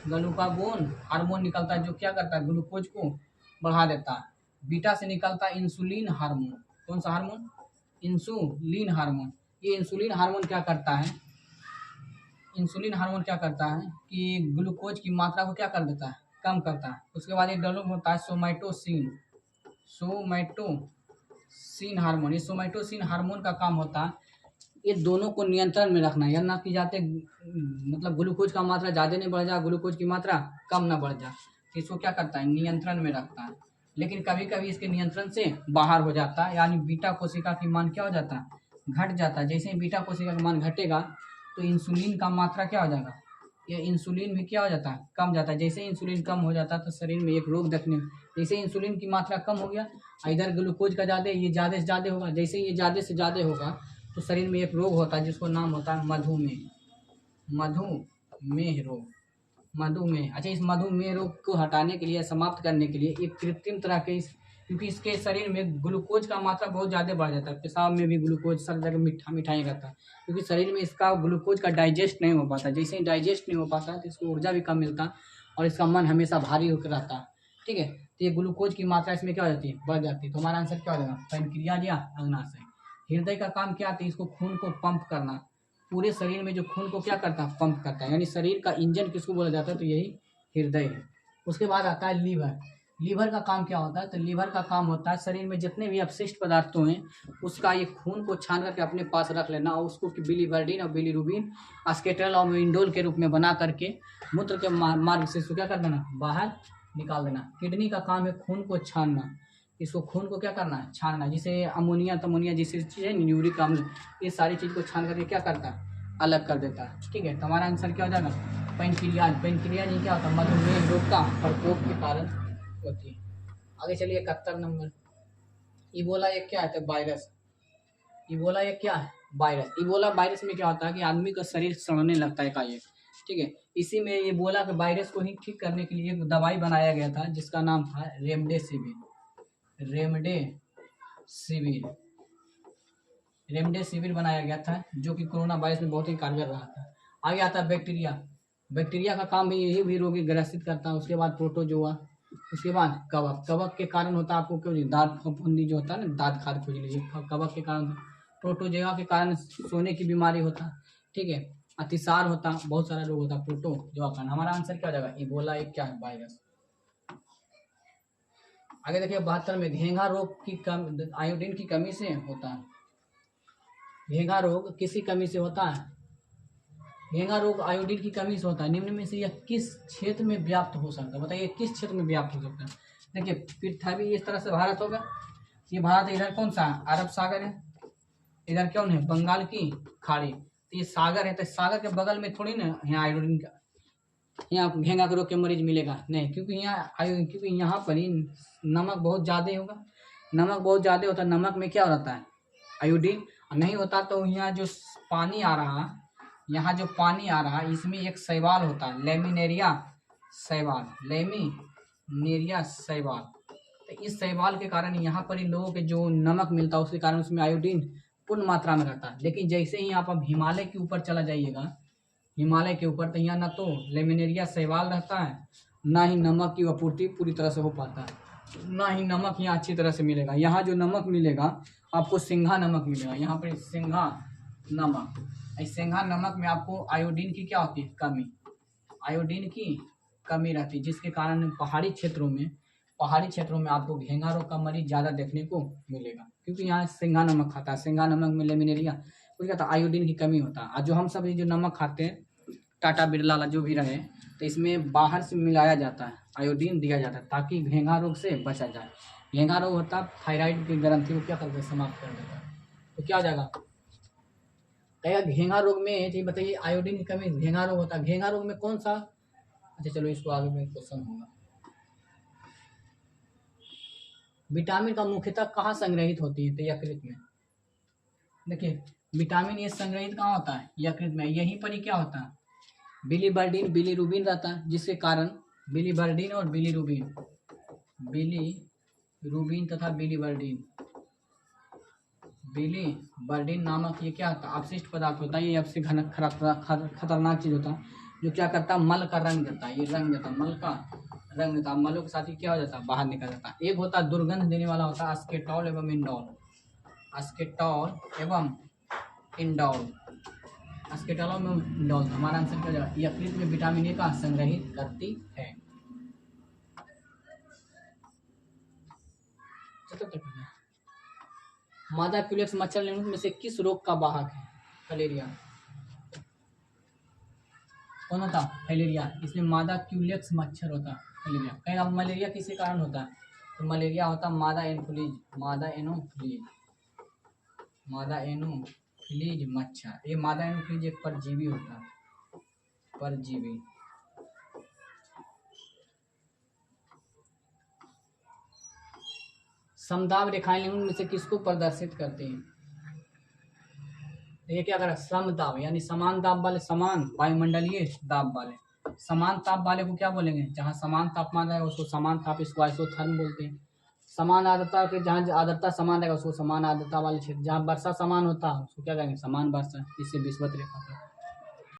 ग्लूकागोन हार्मोन निकलता है जो क्या करता है, ग्लूकोज को बढ़ा देता है। बीटा से निकलता है इंसुलिन हार्मोन। कौन सा हार्मोन, इंसुलिन हार्मोन। ये इंसुलिन हार्मोन क्या करता है, इंसुलिन हार्मोन क्या करता है कि ग्लूकोज की मात्रा को क्या कर देता है, कम करता है। उसके बाद एक डेवलप होता है सोमैटोसिन, सोमैटोसिन हार्मोन। ये सोमैटोसिन हार्मोन का काम होता है ये दोनों को नियंत्रण में रखना, या ना कि जाते मतलब ग्लूकोज का मात्रा ज़्यादा नहीं बढ़ जाए, ग्लूकोज की मात्रा कम ना बढ़ जाए, तो इसको क्या करता है, नियंत्रण में रखता है। लेकिन कभी कभी इसके नियंत्रण से बाहर हो जाता है, यानी बीटा कोशिका की मान क्या हो जाता है, घट जाता है। जैसे ही बीटा कोशिका का मान घटेगा तो इंसुलिन का मात्रा क्या हो जाएगा, ये इंसुलिन भी क्या हो जाता है, कम जाता है। जैसे इंसुलिन कम हो जाता है तो शरीर में एक रोग देखने, जैसे इंसुलिन की मात्रा कम हो गया, इधर ग्लूकोज का ज़्यादा, ये ज़्यादा से ज़्यादा होगा, जैसे ये ज़्यादा से ज़्यादा होगा तो शरीर में एक रोग होता है जिसको नाम होता है मधुमेह, मधुमेह रोग, मधुमेह। अच्छा, इस मधुमेह रोग को हटाने के लिए, समाप्त करने के लिए एक कृत्रिम तरह के क्योंकि इसके शरीर में ग्लूकोज का मात्रा बहुत ज़्यादा बढ़ जाता है, पेशाब में भी ग्लूकोज, सब जगह मिठाई रहता है, क्योंकि शरीर में इसका ग्लूकोज का डाइजेस्ट नहीं हो पाता। जैसे ही डाइजेस्ट नहीं हो पाता है तो इसको ऊर्जा भी कम मिलता है और इसका मन हमेशा भारी होकर रहता है। ठीक है, तो ये ग्लूकोज की मात्रा इसमें क्या हो जाती है, बढ़ जाती है। तो हमारा आंसर क्या हो जाएगा, पैनक्रियाज या अग्नाशय। हृदय का काम क्या आता है, इसको खून को पंप करना, पूरे शरीर में जो खून को क्या करता है, पंप करता है, यानी शरीर का इंजन किसको बोला जाता है, तो यही हृदय है। उसके बाद आता है लीवर। लीवर का काम क्या होता है, तो लीवर का काम होता है शरीर में जितने भी अपशिष्ट पदार्थों हैं उसका ये खून को छान करके अपने पास रख लेना और उसको बिलीवर्डिन और बिलीरुबिन, अस्केटल और इंडोल के रूप में बना करके मूत्र के मार्ग से इसको क्या कर देना, बाहर निकाल देना। किडनी का काम है खून को छानना, इसको खून को क्या करना है, छानना, जिसे अमोनिया तमोनिया जिसे चीज़ है, यूरिक अम्ल, ये सारी चीज़ को छान करके क्या करता है, अलग कर देता है। ठीक है, तो हमारा आंसर क्या हो जाएगा, पैनक्रियाज। पैनक्रियाज ये क्या होता है, मधुमेह रोग का प्रकोप के कारण होती है। आगे चलिए 71 नंबर। इबोला एक क्या है, तो वायरस। इबोला एक क्या है, वायरस। इबोला वायरस में क्या होता है कि आदमी का शरीर सड़ने लगता है एकाएक। ठीक है, इसी में इबोला के वायरस को ही ठीक करने के लिए एक दवाई बनाया गया था जिसका नाम था रेमडेसिविर। रेमडेसिविर बनाया गया था जो कि कोरोना वायरस में बहुत ही कारगर रहा था। आगे आता है बैक्टीरिया। बैक्टीरिया का काम भी यही भी रोगी ग्रसित करता है। उसके बाद प्रोटोजोआ, उसके बाद कवक। कवक के कारण होता है आपको क्यों, दांत फफूंदी जो होता है ना, दांत खाद खुजली, कवक के कारण। प्रोटोजोआ के कारण सोने की बीमारी होता है। ठीक है, अतिसार होता, बहुत सारा रोग होता है प्रोटोजोआ कारण। हमारा आंसर क्या हो जाएगा, इबोला एक क्या है, वायरस। आगे देखिए 72 में, घेंघा रोग की आयोडीन की कमी से होता है। घेंघा रोग किसी कमी से होता है, घेंघा रोग आयोडीन की कमी से होता है। निम्न में से यह किस क्षेत्र में व्याप्त हो सकता है, बताइए किस क्षेत्र में व्याप्त हो सकता है। देखिए पृथ्वी इस तरह से भारत होगा, ये भारत इधर कौन सा है, अरब सागर है, इधर कौन है, बंगाल की खाड़ी, तो ये सागर है, तो सागर के बगल में थोड़ी ना यहाँ आयोडीन का, यहाँ घेंघा रोग के मरीज मिलेगा नहीं, क्योंकि यहाँ पर ही नमक बहुत ज़्यादा होगा। नमक बहुत ज़्यादा होता है, नमक में क्या रहता है, आयोडीन नहीं होता। तो यहाँ जो पानी आ रहा, यहाँ जो पानी आ रहा है इसमें एक शैवाल होता है, लेमिनेरिया शैवाल, लेमिनेरिया शैवाल। तो इस शैवाल के कारण यहाँ पर इन लोगों के जो नमक मिलता है उसके कारण उसमें आयोडीन पूर्ण मात्रा में रहता है। लेकिन जैसे ही आप अब हिमालय के ऊपर चला जाइएगा, हिमालय के ऊपर, तो यहाँ ना तो लेमिनेरिया शैवाल रहता है, ना ही नमक की आपूर्ति पूरी तरह से हो पाता है, ना ही नमक यहाँ अच्छी तरह से मिलेगा। यहाँ जो नमक मिलेगा आपको सिंघा नमक मिलेगा, यहाँ पर सिंघा नमक। इस सिंघा नमक में आपको आयोडीन की क्या होती है, कमी, आयोडीन की कमी रहती है, जिसके कारण पहाड़ी क्षेत्रों में आपको घेंघा रोग का मरीज ज़्यादा देखने को मिलेगा, क्योंकि यहाँ सिंघा नमक खाता है। सिंघा नमक में लेमिनेरिया कुछ कहता है, आयोडीन की कमी होता है। और जो हम सब जो नमक खाते हैं, टाटा बिरला वाला जो भी रहे, तो इसमें बाहर से मिलाया जाता है, आयोडीन दिया जाता है ताकि घेंघा रोग से बचा जाए। घेंघा रोग होता है थायराइड की ग्रंथि को क्या करता है, समाप्त कर देता है। तो क्या हो जाएगा, कहेगा घेंघा रोग में, जी बताइए आयोडीन की कमी घेंघा रोग होता है, घेंघा रोग में कौन सा, अच्छा चलो इसको आगे में क्वेश्चन होगा। विटामिन का मुख्यतः कहाँ संग्रहित होती है, तो यकृत में। देखिए विटामिन ये संग्रहित कहाँ होता है, यकृत में। यहीं पर ही क्या होता है, बिलीवर्डिन बिलीरुबिन रहता है, जिसके कारण बिलीवर्डिन और बिलीरुबिन, बिलीरुबिन तथा बिलीवर्डिन नामक ये क्या होता है, अपशिष्ट पदार्थ होता है। ये सबसे खतरनाक चीज होता है जो क्या करता है, मल का रंग देता है, ये रंग देता है, मल का रंग देता है। मलों के साथ ही क्या हो जाता है, बाहर निकल जाता है। एक होता है दुर्गंध देने वाला होता है अस्केटॉल एवं इंडोल, अस्केटॉल एवं इंडोल, अस्केटॉल एवं इंडोल। हमारा आंसर क्या जाएगा, यकृत में विटामिन ए का संग्रहित करती है। मादा क्यूलेक्स मच्छर निम्न में से किस रोग का वाहक है, फलेरिया। कौन होता, फैलेरिया। इसमें मादा क्यूलेक्स मच्छर होता है, फैलेरिया। कहीं अब मलेरिया किसी कारण होता है, तो मलेरिया होता है मादा एनोफ्लिज, मादा एनोफ्लिज, मादा एनोफ्लिज। एनोफिलीज मच्छर, ये मादा एनोफिलीज एक परजीवी होता है, परजीवी। समदाब रेखाएं निम्न में से किसको प्रदर्शित करती हैं? ये क्या करा, समदाब यानी समान दाब वाले, समान वायुमंडलीय दाब वाले। समान ताप वाले को क्या बोलेंगे? जहाँ समान तापमान रहेगा उसको समान ताप, इसको आइसोथर्म बोलते हैं। समान आर्द्रता के, जहाँ आर्द्रता समान रहेगा उसको समान आर्द्रता वाले क्षेत्र। जहाँ वर्षा समान होता है उसको क्या कहेंगे? समान वर्षा। इससे विषुवत रेखा